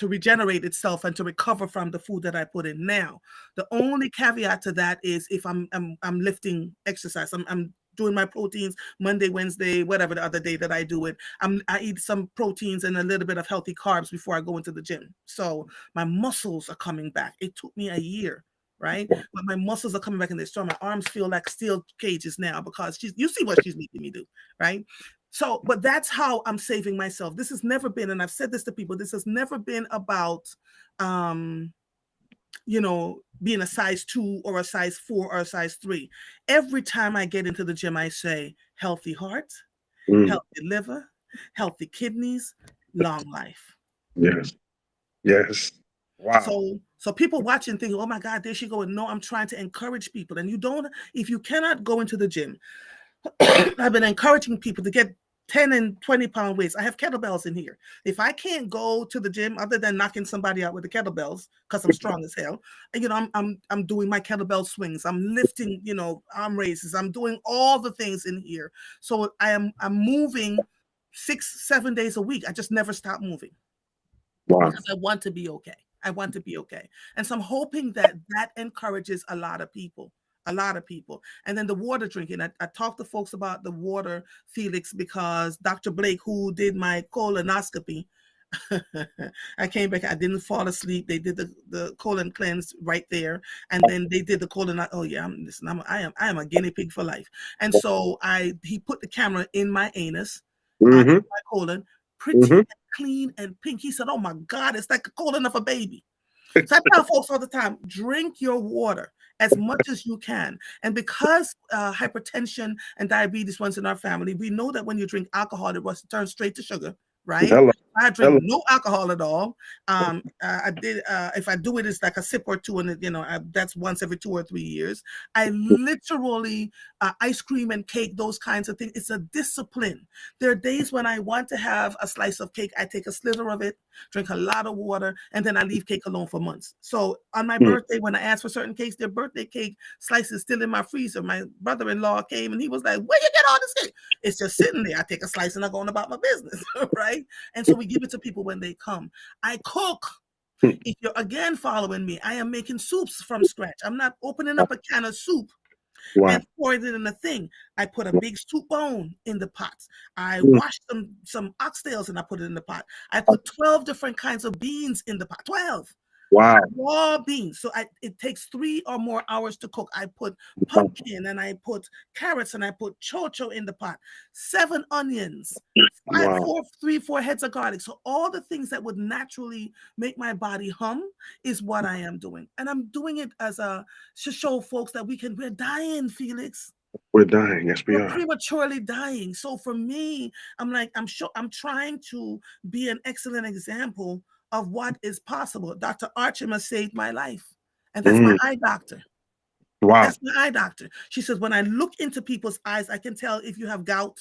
regenerate itself and to recover from the food that I put in. Now, the only caveat to that is if I'm lifting exercise, I'm doing my proteins Monday, Wednesday, whatever the other day that I do it. I eat some proteins and a little bit of healthy carbs before I go into the gym. So my muscles are coming back. It took me a year, right? But my muscles are coming back and they're strong. My arms feel like steel cages now because you see what she's making me do, right? So, but that's how I'm saving myself. This has never been, and I've said this to people, this has never been about, being a size 2 or a size 4 or a size 3. Every time I get into the gym, I say, healthy heart, Mm. healthy liver, healthy kidneys, long life. Yes. Yes. Wow. So people watching think, oh my God, there she go. And no, I'm trying to encourage people. And if you cannot go into the gym, I've been encouraging people to get 10 and 20-pound weights. I have kettlebells in here. If I can't go to the gym other than knocking somebody out with the kettlebells because I'm strong as hell, I'm doing my kettlebell swings. I'm lifting, arm raises. I'm doing all the things in here. So I'm moving 6-7 days a week. I just never stop moving Wow. because I want to be okay. I want to be okay. And so I'm hoping that encourages a lot of people. A lot of people. And then the water drinking. I talked to folks about the water, Felix, because Dr. Blake, who did my colonoscopy, I came back, I didn't fall asleep. They did the colon cleanse right there. And then they did the colon. Oh yeah, I am a guinea pig for life. And so he put the camera in my anus, in Mm-hmm. my colon, pretty Mm-hmm. and clean and pink. He said, oh my God, it's like the colon of a baby. So I tell folks all the time, drink your water as much as you can. And because hypertension and diabetes runs in our family, we know that when you drink alcohol, it turns straight to sugar, right? Hello. I drink Hello. no alcohol at all. I did. If I do it, it's like a sip or two, and that's once every 2 or 3 years. I literally ice cream and cake, those kinds of things. It's a discipline. There are days when I want to have a slice of cake. I take a slither of it, drink a lot of water, and then I leave cake alone for months. So on my birthday, when I asked for certain cakes, their birthday cake slices still in my freezer. My brother-in-law came and he was like, "Where you get all this cake?" It's just sitting there. I take a slice and I go on about my business, right? And so we give it to people when they come. I cook. If you're again following me, I am making soups from scratch. I'm not opening up a can of soup Wow. and poured it in a thing. I put a big soup bone in the pot. I Mm. washed some oxtails and I put it in the pot. I put 12 different kinds of beans in the pot. 12 Wow. raw beans. So it takes 3 or more hours to cook. I put Wow. pumpkin and I put carrots and I put chocho in the pot, 7 onions, Wow. 4 heads of garlic. So all the things that would naturally make my body hum is what I am doing. And I'm doing it as a to show folks that we're dying, Felix. We're dying. Yes, we We're are. prematurely dying. So for me, I'm like, I'm trying to be an excellent example of what is possible. Dr. Archima saved my life. And that's my Mm. eye doctor. Wow. That's my eye doctor. She says, when I look into people's eyes, I can tell if you have gout.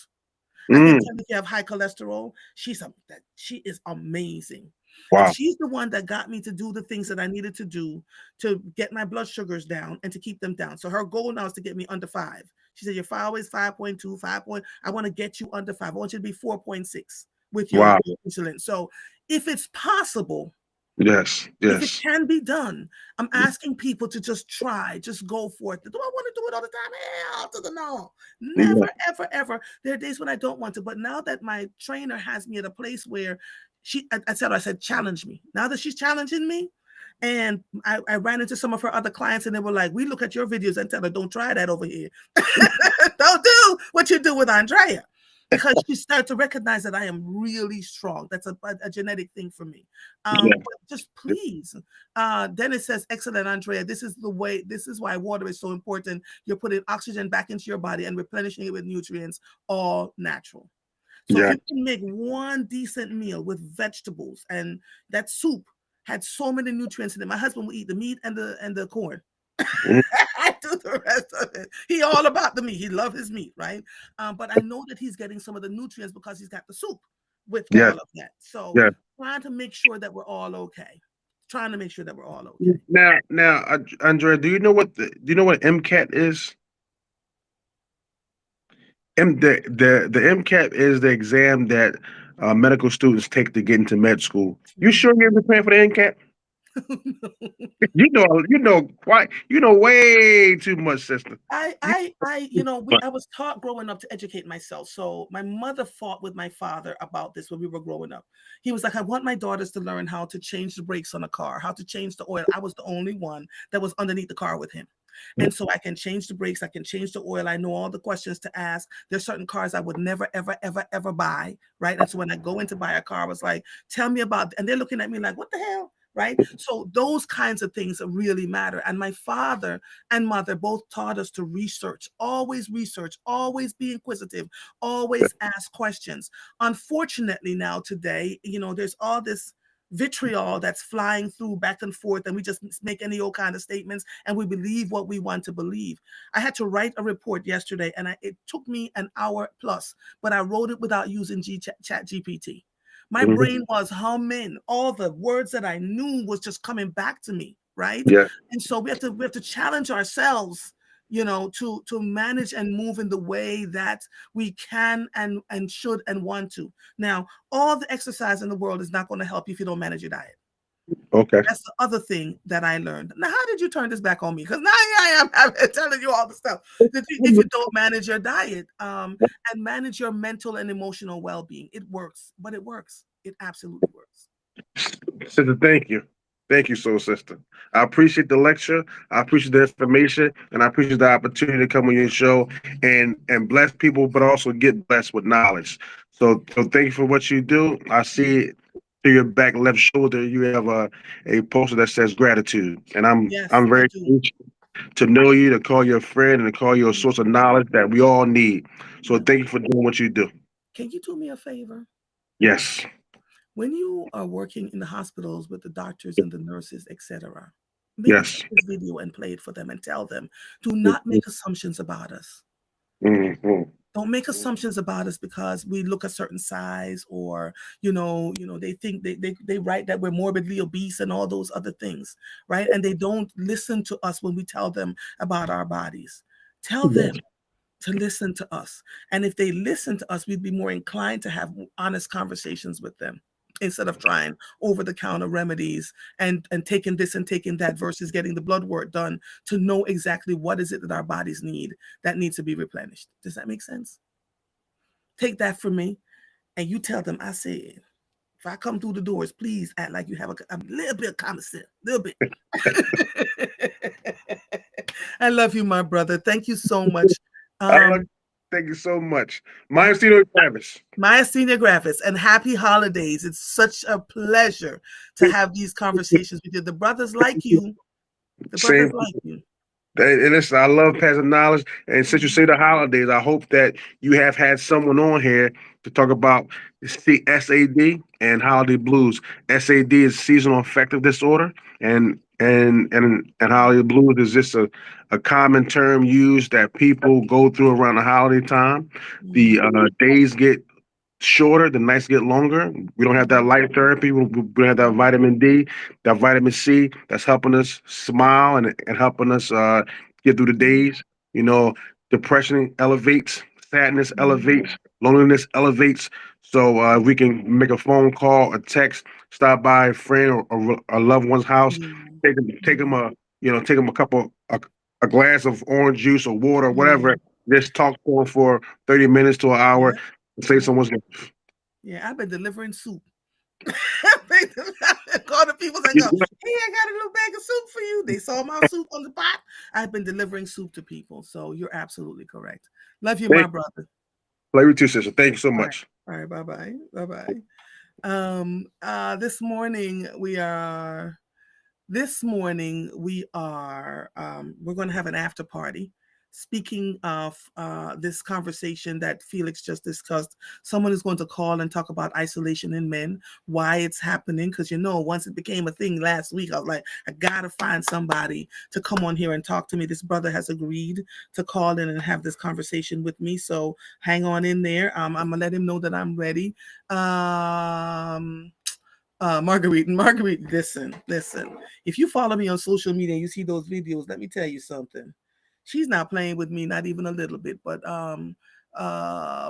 I can Mm. tell if you have high cholesterol. She is amazing. And Wow. she's the one that got me to do the things that I needed to do to get my blood sugars down and to keep them down. So her goal now is to get me under 5. She said, you're always 5.2, 5 point. I want to get you under 5. I want you to be 4.6 with your Wow. insulin. So if it's possible, Yes. if it Yes. can be done, I'm asking people to just try, just go for it. Do I want to do it all the time? Hell to the no. Yeah. Never, ever, ever. There are days when I don't want to, but now that my trainer has me at a place where I said, challenge me. Now that she's challenging me, and I ran into some of her other clients and they were like, we look at your videos and tell her, don't try that over here. Don't do what you do with Andrea. Because she started to recognize that I am really strong. That's a genetic thing for me. Yeah. But just please, Dennis says, excellent, Andrea. This is why water is so important. You're putting oxygen back into your body and replenishing it with nutrients, all natural. So if Yeah. you can make one decent meal with vegetables, and that soup had so many nutrients in it, my husband will eat the meat and the corn. Mm. I do the rest of it. He all about the meat. He love his meat, right? But I know that he's getting some of the nutrients because he's got the soup with all Yes. of that. So Yes. trying to make sure that we're all okay. Trying to make sure that we're all okay. Now, Andrea, do you know what MCAT is? The MCAT is the exam that medical students take to get into med school. You Mhm. sure you're preparing for the MCAT? You know way too much, sister. You I was taught growing up to educate myself. So my mother fought with my father about this when we were growing up. He was like, I want my daughters to learn how to change the brakes on a car, how to change the oil. I was the only one that was underneath the car with him. And so I can change the brakes, I can change the oil. I know all the questions to ask. There's certain cars I would never, ever, ever, ever buy. Right. And so when I go in to buy a car, I was like, tell me about, and they're looking at me like, what the hell? Right. So those kinds of things really matter. And my father and mother both taught us to research, always be inquisitive, always ask questions. Unfortunately, now today, there's all this vitriol that's flying through back and forth, and we just make any old kind of statements and we believe what we want to believe. I had to write a report yesterday, and it took me an hour plus, but I wrote it without using chat GPT. My Mhm. brain was humming. All the words that I knew was just coming back to me, right? Yeah. And so we have to challenge ourselves, to manage and move in the way that we can and should and want to. Now, all the exercise in the world is not going to help you if you don't manage your diet. Okay. That's the other thing that I learned. Now, how did you turn this back on me? Because now I am telling you all the stuff. If you don't manage your diet, and manage your mental and emotional well-being, it works. But it works. It absolutely works. Sister, thank you. Thank you, soul sister. I appreciate the lecture. I appreciate the information, and I appreciate the opportunity to come on your show and bless people, but also get blessed with knowledge. So thank you for what you do. I see to your back left shoulder, you have a poster that says gratitude, and Yes, I'm I very do. grateful to know you, to call you a friend, and to call you a Mm, source of knowledge that we all need. So yeah. thank you for doing what you do. Can you do me a favor? Yes, When you are working in the hospitals with the doctors and the nurses, etc., maybe take yes. this video and play it for them and tell them, do not make assumptions about us. Mhm. Don't make assumptions about us because we look a certain size, or they think they write that we're morbidly obese and all those other things, right? And they don't listen to us when we tell them about our bodies. Tell them Yes. to listen to us. And if they listen to us, we'd be more inclined to have honest conversations with them. instead of trying over-the-counter remedies and taking this and taking that versus getting the blood work done to know exactly what is it that our bodies need that needs to be replenished. Does that make sense? Take that from me, and you tell them I said, if I come through the doors, please act like you have a little bit of common sense, a little bit. I love you, my brother. Thank you so much. I love Um, Thank you so much. Myasthenia Travis. Maya Senior Graphics, and happy holidays. It's such a pleasure to have these conversations with you. The brothers like you. The brothers Same. like you. And listen, I love passing knowledge. And since you Mhm. say the holidays, I hope that you have had someone on here to talk about SAD and holiday blues. SAD is seasonal affective disorder, and holiday blues is just a common term used that people go through around the holiday time. The Mhm. days get shorter, the nights get longer. We don't have that Mhm. light therapy. We don't have that Mhm. vitamin D, that vitamin C that's helping us smile and helping us get through the Mhm. days. You know, depression elevates, sadness Mhm. elevates, loneliness elevates. So if we can make a phone call, a text, stop by a friend or a loved one's house, Yeah. take them Mhm. take them a glass of orange juice or water, whatever. Mhm. Just talk to them for 30 minutes to an hour. Yeah. Say Yeah. someone's Yeah. I've been delivering soup. Call the people and go, gonna. hey, I got a little bag of soup for you. They saw my soup on the pot. I've been delivering soup to people. So you're absolutely correct. Love you, my Thank brother. Love you too, sister. Thank you so All right. much. All right. Bye bye. Bye bye. This morning we're going to have an after party. Speaking of this conversation that Felix just discussed, someone is going to call and talk about isolation in men, why it's happening. Because once it became a thing last week, I was like, I gotta find somebody to come on here and talk to me. This brother has agreed to call in and have this conversation with me. So hang on in there. I'm gonna let him know that I'm ready. Marguerite, listen. If you follow me on social media and you see those videos, let me tell you something. She's not playing with me, not even a little bit. But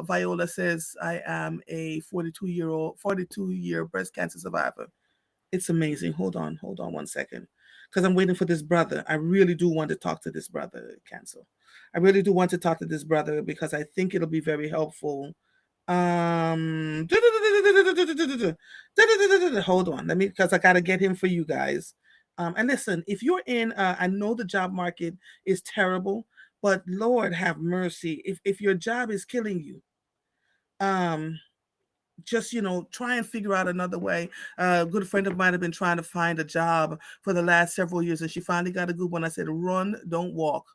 Viola says I am a 42-year breast cancer survivor. It's amazing. Hold on 1 second. Because I'm waiting for this brother. I really do want to talk to this brother, Cancel. I really do want to talk to this brother because I think it'll be very helpful. Um, hold on, let me because I gotta get him for you guys. And listen, if you're in, I know the job market is terrible, but Lord have mercy, if your job is killing you, um, just try and figure out another way. A good friend of mine had been trying to find a job for the last several years, and she finally got a good one. I said, "Run, don't walk."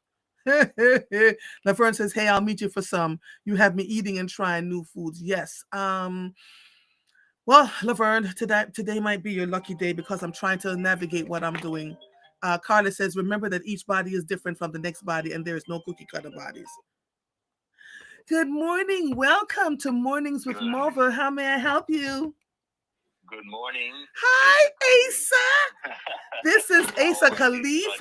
Laverne says, "Hey, I'll meet you for some. You have me eating and trying new foods." Yes. Well, Laverne, today might be your lucky day because I'm trying to navigate what I'm doing. Carla says, "Remember that each body is different from the next body, and there is no cookie cutter bodies." Good morning. Welcome to Mornings with Mova. How may I help you? Good morning. Hi, Asa. This is Asa Khalif,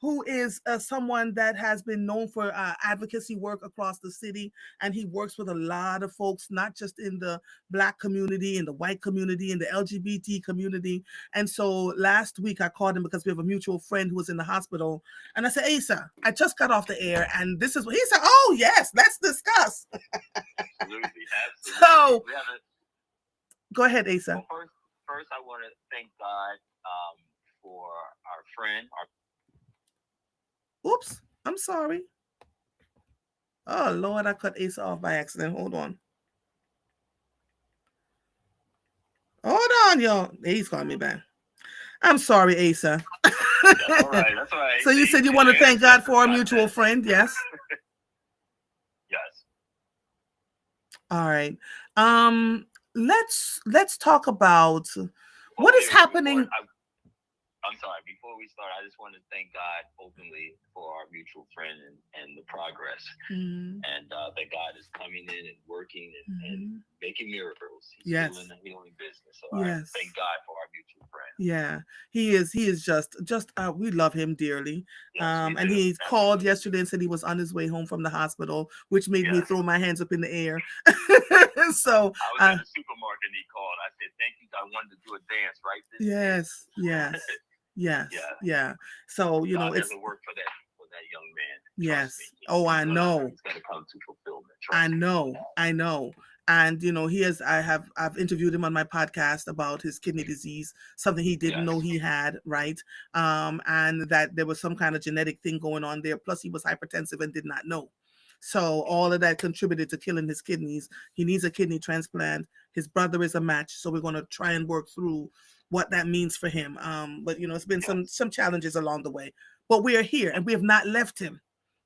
who is someone that has been known for advocacy work across the city, and he works with a lot of folks, not just in the Black community, in the white community, in the LGBT community. And so last week I called him because we have a mutual friend who was in the hospital, and I said, Asa, I just got off the air, and this is what he said. Oh yes, let's discuss. Absolutely. So We have a, go ahead, Asa. well, first, I want to thank God for our friend. Oops, I'm sorry. Oh Lord, I cut Asa off by accident. Hold on. Hold on, y'all. He's calling me back. I'm sorry, Asa. That's all right. That's all right. So you said you want to thank God for our mutual friend, yes? Yes. All right. Um, let's talk about what is happening. I'm sorry. Before we start, I just want to thank God openly for our mutual friend and the progress, Mm-hmm. and that God is coming in and working and making miracles. He's Yes. still in the healing business. So Yes. I thank God for our mutual friend. Yeah, he is. He is just. We love him dearly. Yes, we And do. he called Absolutely. yesterday and said he was on his way home from the hospital, which made me Yes. throw my hands up in the air. So I was at the supermarket and he called. I said, "Thank you. I wanted to do a dance right this yes, minute." yes, Yeah. yeah. So God it's doesn't work for that young man. yes. Trust me. Oh, I know. He's gonna come to fulfillment. I Trust me. know, I know. And he is I've interviewed him on my podcast about his kidney disease, something he didn't know he had, right? And that there was some kind of genetic thing going on there. Plus he was hypertensive and did not know. So all of that contributed to killing his kidneys. He needs a kidney transplant. His brother is a match, so we're going to try and work through what that means for him. But it's been some challenges along the way. But we are here and we have not left him.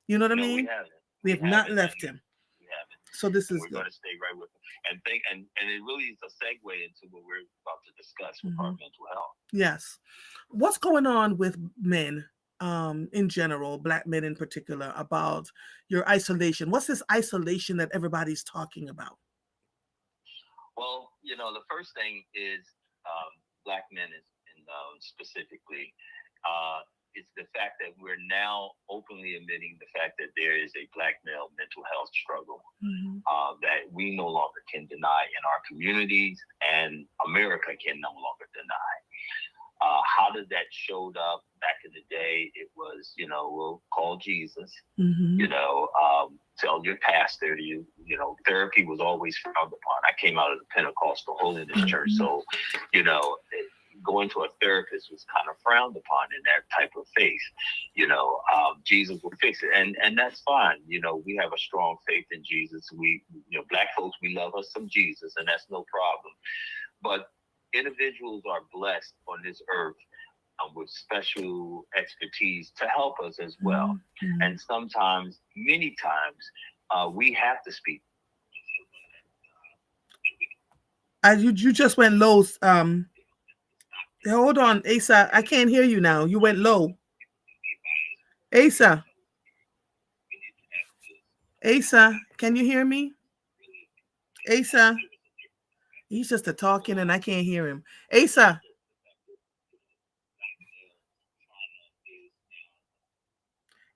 You know what I mean? We haven't. We have not left him. We haven't. So this is we're good. going to stay right with him. And it really is a segue into what we're about to discuss with our mental health. Yes. What's going on with men in general, Black men in particular, about your isolation? What's this isolation that everybody's talking about? Well, the first thing is Black men specifically. It's the fact that we're now openly admitting the fact that there is a Black male mental health struggle that we no longer can deny in our communities, and America can no longer deny. How did that showed up back in the day? It was, we'll call Jesus, tell your pastor, therapy was always frowned upon. I came out of the Pentecostal Holiness Church, so, going to a therapist was kind of frowned upon in that type of faith. Jesus will fix it, and that's fine. We have a strong faith in Jesus. We, Black folks, we love us some Jesus, and that's no problem. But individuals are blessed on this earth with special expertise to help us as well. And sometimes, many times, we have to speak. You just went low. Hold on, Asa. I can't hear you now. You went low. Asa. Asa, can you hear me? Asa. He's just a talking and I can't hear him. Asa.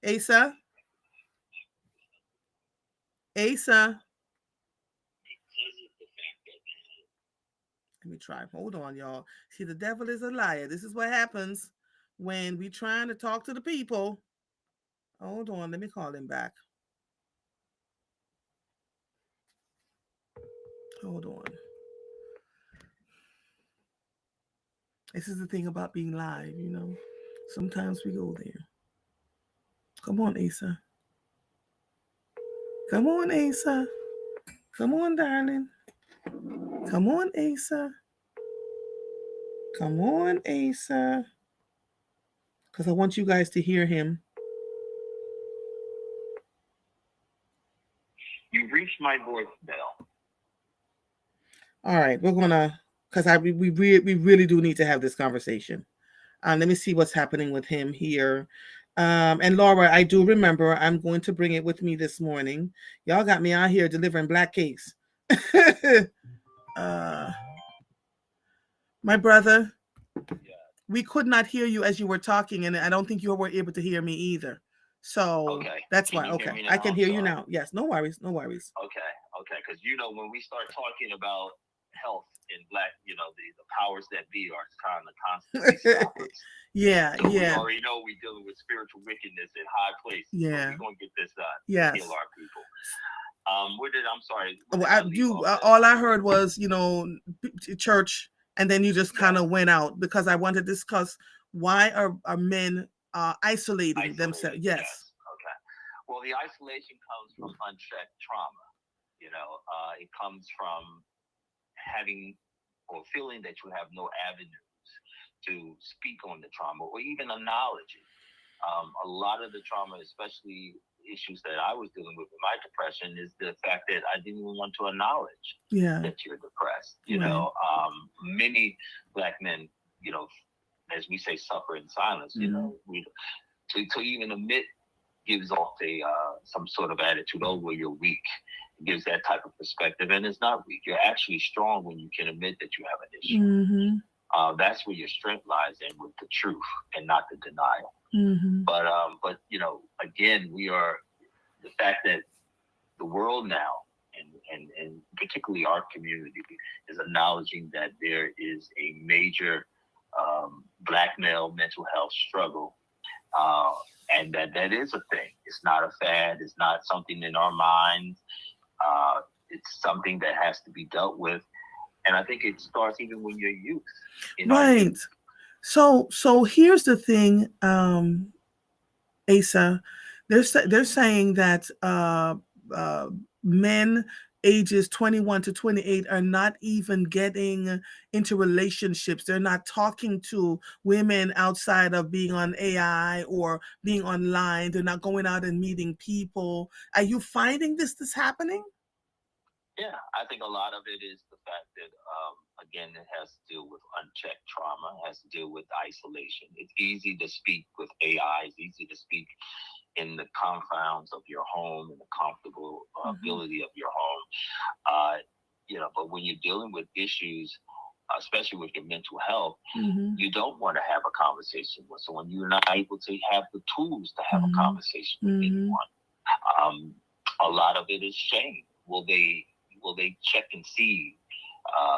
Asa. Asa. Let me try. Hold on, y'all. See, the devil is a liar. This is what happens when we trying to talk to the people. Hold on. Let me call him back. Hold on. This is the thing about being live, Sometimes we go there. Come on, Asa. Come on, Asa. Come on, darling. Come on, Asa. Come on, Asa. Because I want you guys to hear him. You've reached my voicemail. All right, we're gonna, because we really do need to have this conversation. Let me see what's happening with him here. And Laura, I do remember I'm going to bring it with me this morning. Y'all got me out here delivering black cakes. My brother, we could not hear you as you were talking, and I don't think you were able to hear me either. So that's why. Okay, I can hear you now. Yes, no worries, no worries. Okay, because when we start talking about health in Black, the powers that be are trying to constantly stop us. Yeah. We already know we're dealing with spiritual wickedness in high places. Yeah, we're gonna get this done. Yes, heal our people. I'm sorry. All I heard was church, and then you just kind of went out because I wanted to discuss why are men isolating themselves. Yes. Okay. Well, the isolation comes from unchecked trauma. It comes from having or feeling that you have no avenues to speak on the trauma or even acknowledge it. A lot of the trauma, especially issues that I was dealing with my depression, is the fact that I didn't even want to acknowledge that you're depressed. Many Black men, as we say, suffer in silence. To even admit gives off some sort of attitude. Oh, well, you're weak. It gives that type of perspective, and it's not weak. You're actually strong when you can admit that you have an issue. Mm-hmm. That's where your strength lies in, with the truth and not the denial. Mm-hmm. But again, we are the fact that the world now, and particularly our community, is acknowledging that there is a major Black male mental health struggle, and that is a thing. It's not a fad. It's not something in our minds. It's something that has to be dealt with, and I think it starts even when you're youth. Right. So here's the thing, Asa. They're saying that men ages 21 to 28 are not even getting into relationships. They're not talking to women outside of being on AI or being online. They're not going out and meeting people. Are you finding this happening? Yeah, I think a lot of it is the fact that, again, it has to deal with unchecked trauma. It has to deal with isolation. It's easy to speak with AI. It's easy to speak in the confines of your home and the comfortable ability of your home. But when you're dealing with issues, especially with your mental health, you don't want to have a conversation with someone. You're not able to have the tools to have a conversation with anyone. A lot of it is shame. Will they check and see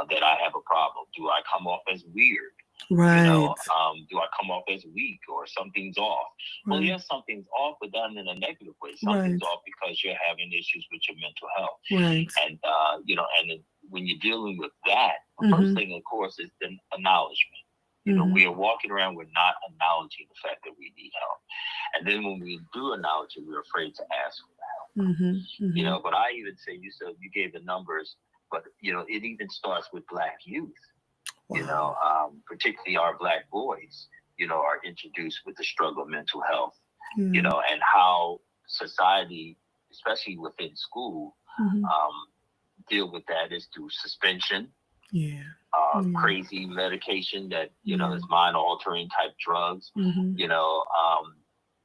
that I have a problem? Do I come off as weird? Right. Do I come off as weak or something's off? Right. Well, yes, something's off, but done in a negative way. Something's off because you're having issues with your mental health. Right. And, when you're dealing with that, the first thing, of course, is the acknowledgement. We are walking around, we're not acknowledging the fact that we need help. And then when we do acknowledge it, we're afraid to ask for help. But I even say, you gave the numbers, but, it even starts with Black youth. Wow. Particularly our Black boys, are introduced with the struggle of mental health, and how society, especially within school, deal with that is through suspension, crazy medication that, is mind-altering type drugs,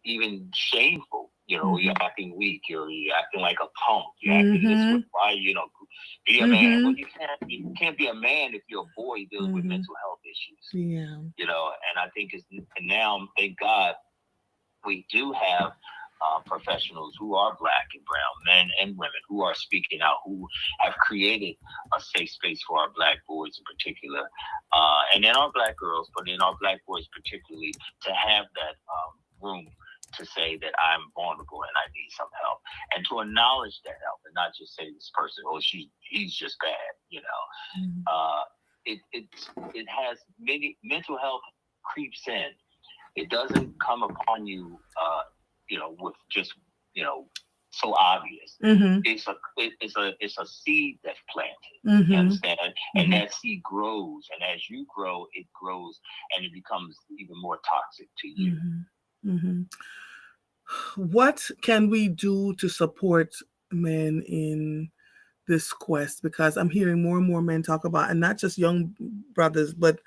even shameful. You're acting weak. You're acting like a punk. You're acting this way. Why, be a man. Well, you can't be a man if you're a boy dealing with mental health issues. Yeah. And I think now, thank God, we do have professionals who are Black and brown, men and women, who are speaking out, who have created a safe space for our Black boys in particular, and then our Black girls, but in our Black boys particularly, to have that room to say that I'm vulnerable and I need some help, and to acknowledge that help, and not just say this person, he's just bad. It has many mental health creeps in. It doesn't come upon you, with just so obvious. It's a seed that's planted. You understand? And that seed grows, and as you grow, it grows, and it becomes even more toxic to you. What can we do to support men in this quest? Because I'm hearing more and more men talk about, and not just young brothers, but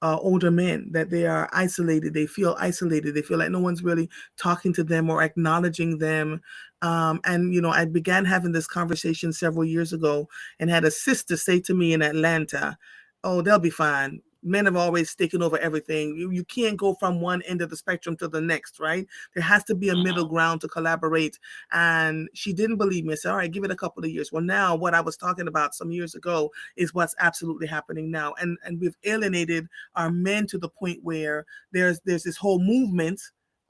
older men, that they are isolated. They feel isolated. They feel like no one's really talking to them or acknowledging them. And I began having this conversation several years ago and had a sister say to me in Atlanta, "Oh, they'll be fine. Men have always taken over everything. You can't go from one end of the spectrum to the next, right? There has to be a middle ground to collaborate." And she didn't believe me. I said, "All right, give it a couple of years." Well, now what I was talking about some years ago is what's absolutely happening now. And we've alienated our men to the point where there's this whole movement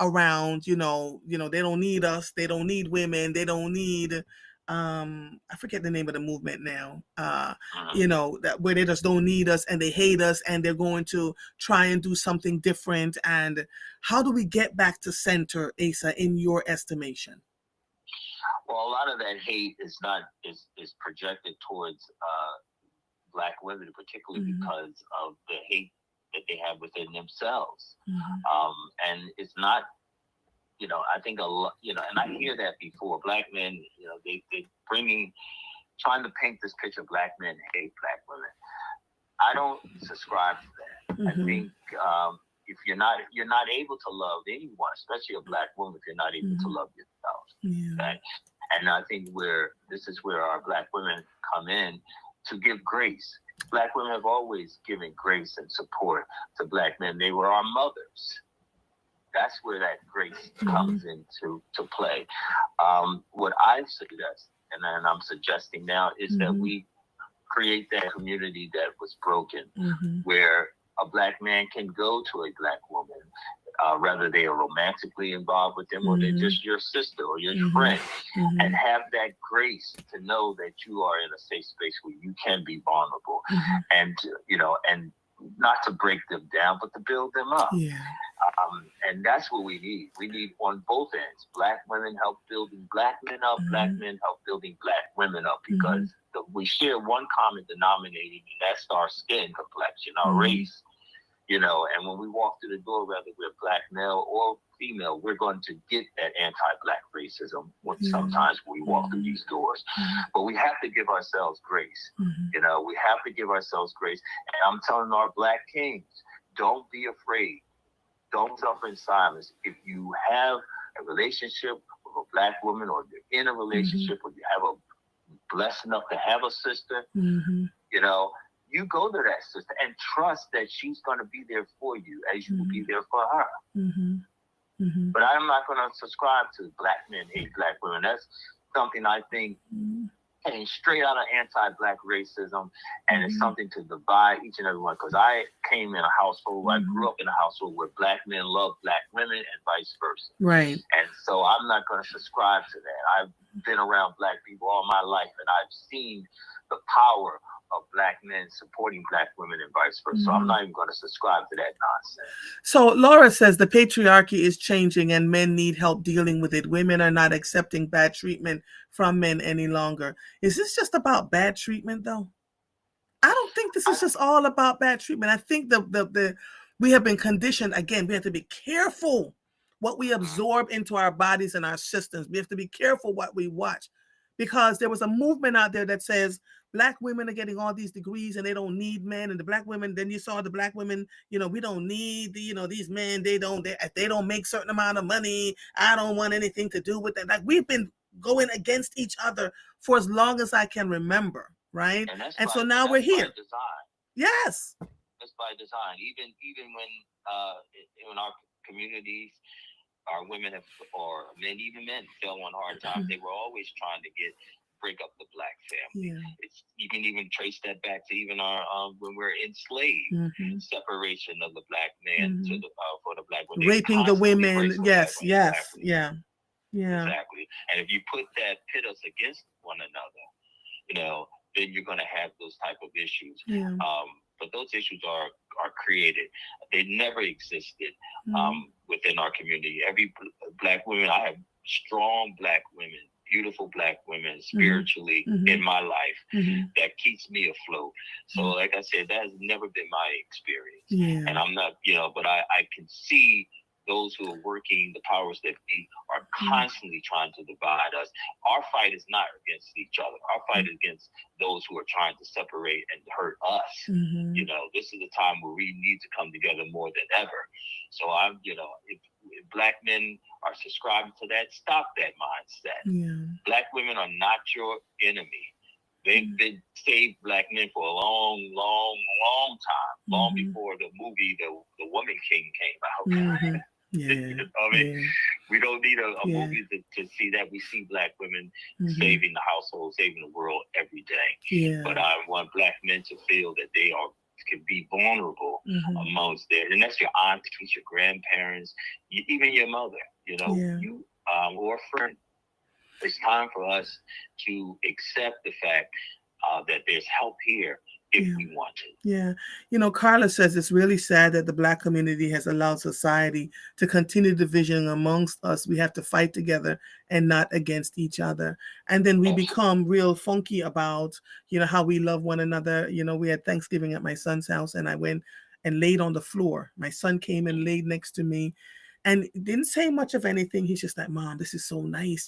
around, they don't need us. They don't need women. They don't need, I forget the name of the movement now, that where they just don't need us and they hate us and they're going to try and do something different. And how do we get back to center, Asa, in your estimation? Well, a lot of that hate is projected towards Black women, particularly because of the hate that they have within themselves. And it's not, I think a lot, and I hear that before. Black men, they're trying to paint this picture of Black men hate Black women. I don't subscribe to that. I think if you're not able to love anyone, especially a Black woman, if you're not able to love yourself. Okay? And I think this is where our Black women come in to give grace. Black women have always given grace and support to Black men. They were our mothers. That's where that grace comes into play. What I suggest, and then I'm suggesting now, is that we create that community that was broken, where a Black man can go to a Black woman, whether they are romantically involved with them or they're just your sister or your friend, and have that grace to know that you are in a safe space where you can be vulnerable, and and not to break them down, but to build them up. And that's what we need. We need on both ends. Black women help building Black men up. Black men help building Black women up, because we share one common denominator, and that's our skin complexion, our race. And when we walk through the door, whether we're Black male or female, we're going to get that anti-Black racism sometimes when we walk through these doors. But we have to give ourselves grace. We have to give ourselves grace. And I'm telling our Black kings, don't be afraid. Don't suffer in silence. If you have a relationship with a Black woman, or you're in a relationship, or you have blessed enough to have a sister, you go to that sister and trust that she's going to be there for you as you will be there for her. But I'm not going to subscribe to Black men hate Black women. That's something I think came straight out of anti-Black racism, and it's something to divide each and every one. Because I came in a household, I grew up in a household where Black men love Black women and vice versa. Right. And so I'm not going to subscribe to that. I've been around Black people all my life, and I've seen the power of Black men supporting Black women and vice versa. So I'm not even going to subscribe to that nonsense. So Laura says the patriarchy is changing and men need help dealing with it. Women are not accepting bad treatment from men any longer. Is this just about bad treatment, though? I don't think this is just all about bad treatment. I think we have been conditioned. Again, we have to be careful what we absorb into our bodies and our systems. We have to be careful what we watch, because there was a movement out there that says Black women are getting all these degrees and they don't need men. And the Black women, then you saw the Black women, we don't need these men. They don't make certain amount of money. I don't want anything to do with that. Like, we've been going against each other for as long as I can remember. Right. And so now we're here. Yes. That's by design. Even when our communities, our women or men, even men fell on hard times, they were always trying to break up the Black family. You can even trace that back to even our when we're enslaved, separation of the Black man to for the Black women, raping the women. Yes. Yeah. Exactly. And if you pit us against one another, then you're going to have those type of issues. But those issues are created. They never existed within our community. Every Black woman, I have strong Black women, beautiful Black women spiritually in my life that keeps me afloat. So like I said, that has never been my experience. And I'm not, but I can see those who are working, the powers that be, are constantly trying to divide us. Our fight is not against each other. Our fight is against those who are trying to separate and hurt us. This is a time where we need to come together more than ever. So if Black men are subscribing to that, stop that mindset. Black women are not your enemy. They've been saved Black men for a long, long, long time, long before the movie The Woman King came out. We don't need a movie to see that. We see Black women saving the household, saving the world every day. But I want Black men to feel that they can be vulnerable amongst there. And that's your aunts, your grandparents, even your mother, you or a friend. It's time for us to accept the fact that there's help here if we want it. Carla says it's really sad that the Black community has allowed society to continue division amongst us. We have to fight together and not against each other. And then we become real funky about, how we love one another. We had Thanksgiving at my son's house, and I went and laid on the floor. My son came and laid next to me and didn't say much of anything. He's just like, Mom, this is so nice,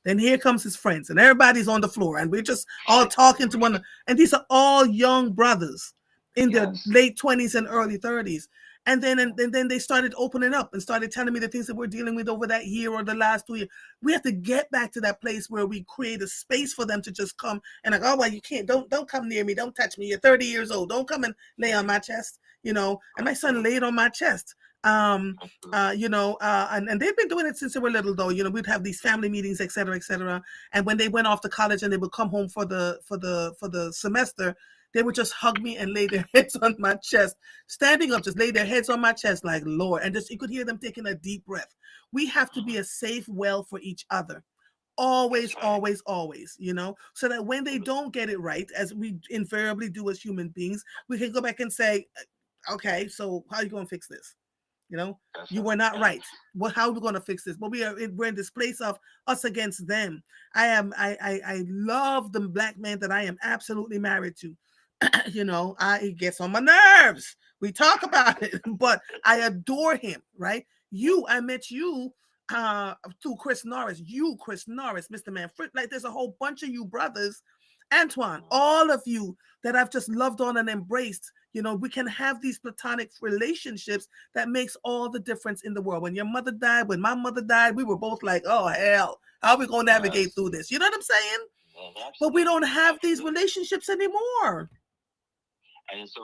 Then here comes his friends, and everybody's on the floor, and we're just all talking to one another. And these are all young brothers in their late 20s and early 30s. And then they started opening up and started telling me the things that we're dealing with over that year or the last 2 years. We have to get back to that place where we create a space for them to just come and like, oh well, you can't, don't come near me, don't touch me. You're 30 years old. Don't come and lay on my chest, And my son laid on my chest. And they've been doing it since they were little, though. We'd have these family meetings, et cetera, et cetera. And when they went off to college and they would come home for the semester, they would just hug me and lay their heads on my chest, standing up, just lay their heads on my chest, like Lord, and just you could hear them taking a deep breath. We have to be a safe well for each other. Always, always, always, so that when they don't get it right, as we invariably do as human beings, we can go back and say, okay, so how are you going to fix this? You were not right. How are we going to fix this? But we're in this place of us against them. I love the black man that I am absolutely married to. He gets on my nerves. We talk about it, but I adore him, right? I met you through Chris Norris. Chris Norris, Mr. Manfred. Like there's a whole bunch of you brothers, Antoine, all of you that I've just loved on and embraced. We can have these platonic relationships that makes all the difference in the world. When your mother died, when my mother died, we were both like, oh, hell, how are we going to navigate through this? You know what I'm saying? But we don't have these relationships anymore. And so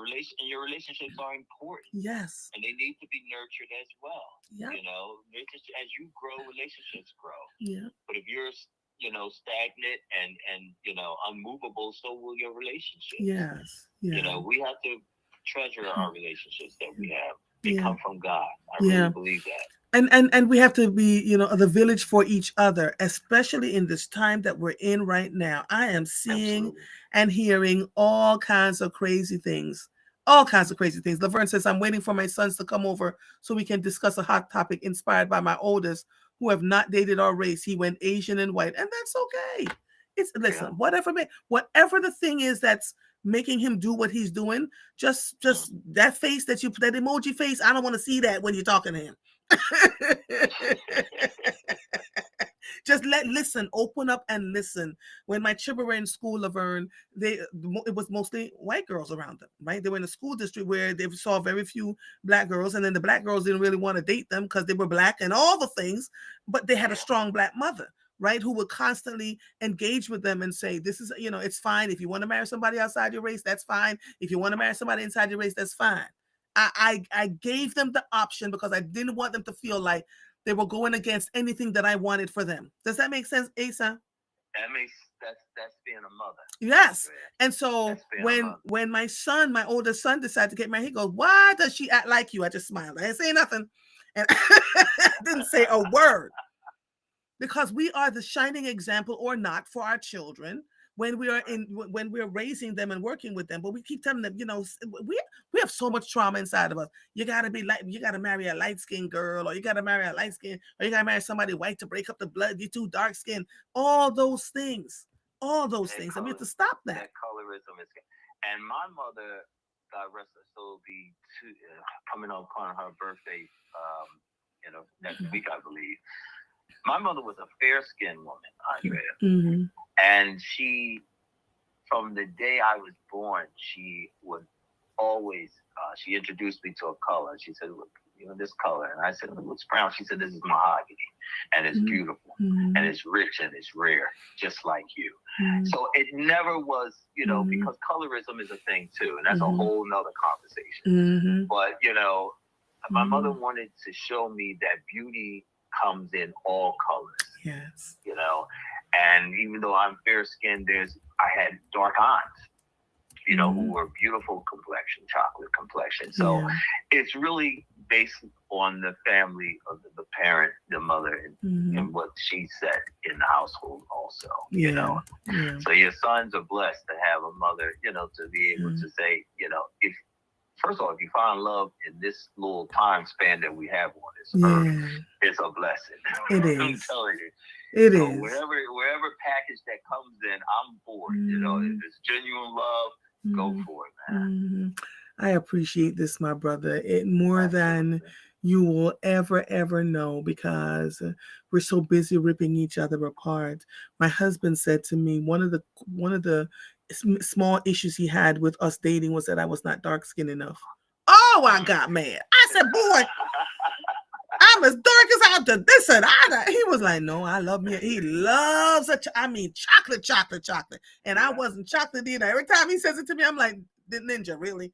your relationships are important. Yes. And they need to be nurtured as well. Yeah. As you grow, relationships grow. Yeah. But if you're stagnant and unmovable, so will your relationship. Yes. Yeah. We have to treasure our relationships that we have. They come from God. I really believe that. And we have to be, the village for each other, especially in this time that we're in right now. I am seeing and hearing all kinds of crazy things. Laverne says, I'm waiting for my sons to come over so we can discuss a hot topic inspired by my oldest, who have not dated our race. He went Asian and white, and that's okay. Whatever the thing is that's making him do what he's doing, just that face that emoji face, I don't want to see that when you're talking to him. Just listen, open up and listen. When my children were in school, Laverne, it was mostly white girls around them, right? They were in a school district where they saw very few black girls, and then the black girls didn't really want to date them because they were black and all the things, but they had a strong black mother, right, who would constantly engage with them and say, this is, it's fine. If you want to marry somebody outside your race, that's fine. If you want to marry somebody inside your race, that's fine. I gave them the option because I didn't want them to feel like they were going against anything that I wanted for them. Does that make sense, Asa? That's being a mother. Yes. And so when my oldest son decided to get married, he goes, why does she act like you? I just smiled. I didn't say nothing. And I didn't say a word. Because we are the shining example or not for our children when we're raising them and working with them. But we keep telling them, we have so much trauma inside of us. You gotta marry a light-skinned girl, or you gotta marry a light-skinned, or you gotta marry somebody white to break up the blood. You're too dark-skinned. All those things. And we have to stop that. That colorism is. And my mother, God rest her soul, be coming up on her birthday, next week, I believe. My mother was a fair-skinned woman, Andrea. Mm-hmm. And she, from the day I was born, she would always, she introduced me to a color. She said, look, this color. And I said, what's brown? She said, this is mahogany. And it's beautiful. And it's rich and it's rare, just like you. So it never was, because colorism is a thing too. And that's a whole nother conversation. But, my mother wanted to show me that beauty comes in all colors. Yes. And even though I'm fair-skinned, I had dark aunts, who were beautiful complexion, chocolate complexion. So it's really based on the family of the parent, the mother, and what she said in the household also, So your sons are blessed to have a mother, to be able to say, first of all, if you find love in this little time span that we have on this earth, it's a blessing. It is. I'm telling you. It is. Wherever package that comes in, I'm for it. If it's genuine love, go for it, man. I appreciate this, my brother, more than you will ever know, because we're so busy ripping each other apart. My husband said to me, one of the small issues he had with us dating was that I was not dark skinned enough. Oh, know I got mad. I said, boy, I'm as dark as out to this and I. He was like, no, I love me. He loves chocolate, chocolate, chocolate. And I wasn't chocolate either. Every time he says it to me, I'm like, the ninja, really?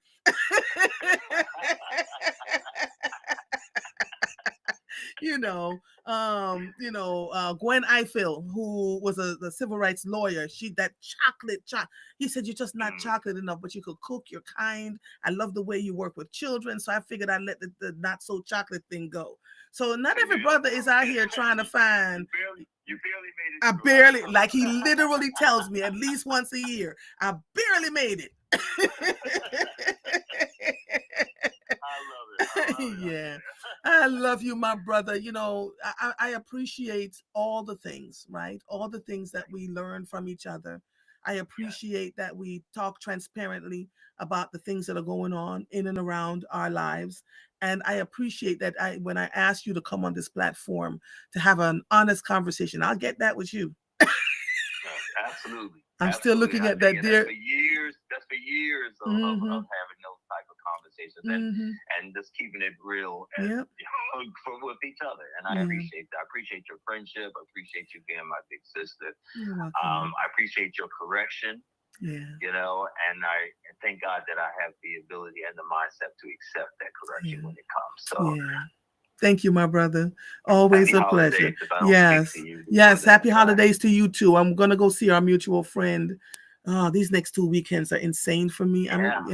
Gwen Ifill, who was a civil rights lawyer, that chocolate. He said, you're just not chocolate enough, but you could cook, you're kind. I love the way you work with children. So I figured I'd let the not so chocolate thing go. So not every brother is out here trying to find. You barely made it. I barely, like he literally tells me at least once a year, I barely made it. I love it. Yeah. I love you, my brother. I appreciate all the things, right? All the things that we learn from each other. I appreciate that we talk transparently about the things that are going on in and around our lives. And I appreciate that when I ask you to come on this platform to have an honest conversation, I'll get that with you. Absolutely. I'm still looking at that, dear. That's for years of having those type of conversations and just keeping it real with each other. And I appreciate that. I appreciate your friendship. I appreciate you being my big sister. You're welcome. I appreciate your correction. Yeah. And I thank God that I have the ability and the mindset to accept that correction when it comes. So thank you, my brother. Always happy a pleasure. Yes. Yes. Happy holidays to you too. I'm gonna go see our mutual friend. These next 2 weekends are insane for me. But I'm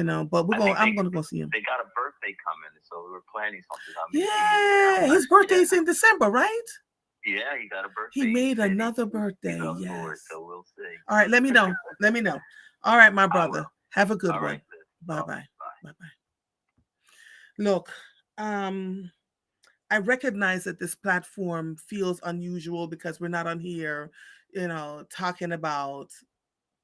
gonna go see him. They got a birthday coming, so we were planning something. His birthday's in December, right? Yeah, he got a birthday. He made another birthday. Yes. So we'll see. All right, let me know. All right, my brother. Have a good one. Right, Bye-bye. Bye-bye. Look, I recognize that this platform feels unusual because we're not on here, talking about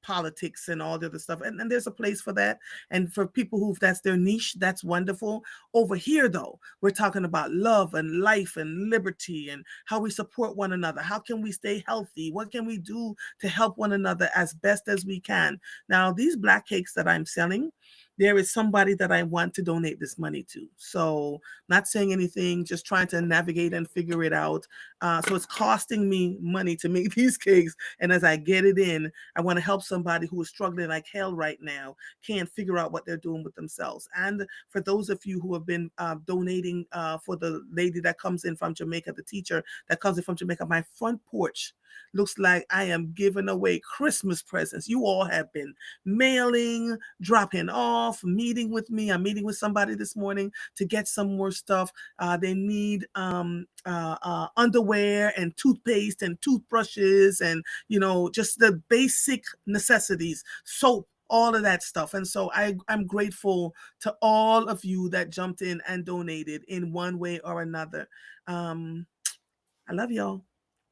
politics and all the other stuff. And there's a place for that. And for people who, if that's their niche, that's wonderful. Over here, though, we're talking about love and life and liberty and how we support one another. How can we stay healthy? What can we do to help one another as best as we can? Now, these black cakes that I'm selling, there is somebody that I want to donate this money to. So not saying anything, just trying to navigate and figure it out. So it's costing me money to make these cakes. And as I get it in, I want to help somebody who is struggling like hell right now, can't figure out what they're doing with themselves. And for those of you who have been donating for the lady that comes in from Jamaica, the teacher that comes in from Jamaica, my front porch looks like I am giving away Christmas presents. You all have been mailing, dropping off, meeting with me. I'm meeting with somebody this morning to get some more stuff. They need underwear and toothpaste and toothbrushes and, just the basic necessities, soap, all of that stuff. And so I'm grateful to all of you that jumped in and donated in one way or another. I love y'all.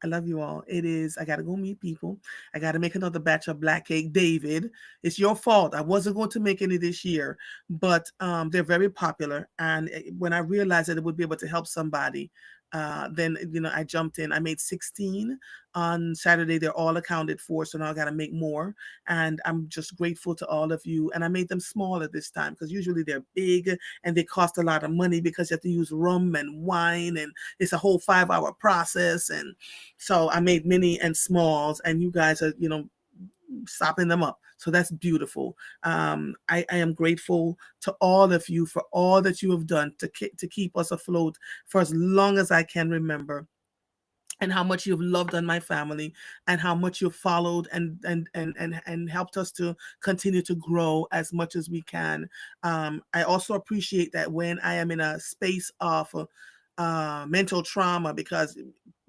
I love you all. I got to go meet people. I got to make another batch of black cake. David, it's your fault. I wasn't going to make any this year, but they're very popular. And when I realized that it would be able to help somebody, then, I jumped in. I made 16 on Saturday. They're all accounted for. So now I got to make more. And I'm just grateful to all of you. And I made them smaller this time because usually they're big and they cost a lot of money because you have to use rum and wine and it's a whole 5-hour process. And so I made mini and smalls and you guys are, sopping them up. So that's beautiful. I am grateful to all of you for all that you have done to keep us afloat for as long as I can remember, and how much you've loved on my family and how much you've followed and helped us to continue to grow as much as we can. I also appreciate that when I am in a space of mental trauma, because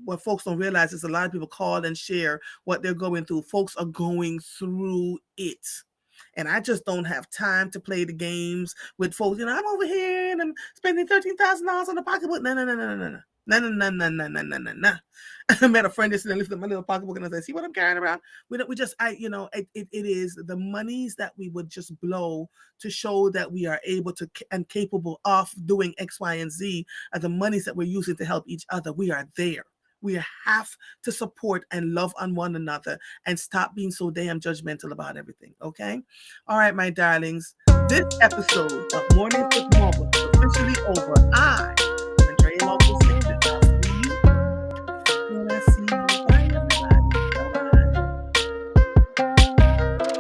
what folks don't realize is a lot of people call and share what they're going through. Folks are going through it. And I just don't have time to play the games with folks. I'm over here and I'm spending $13,000 on the pocketbook. No. I met a friend yesterday and lifted my little pocketbook and I said, see what I'm carrying around? It is the monies that we would just blow to show that we are able to and capable of doing X, Y, and Z are the monies that we're using to help each other. We are there. We have to support and love on one another and stop being so damn judgmental about everything, okay? All right, my darlings. This episode of Mornings with Marvel is officially over. I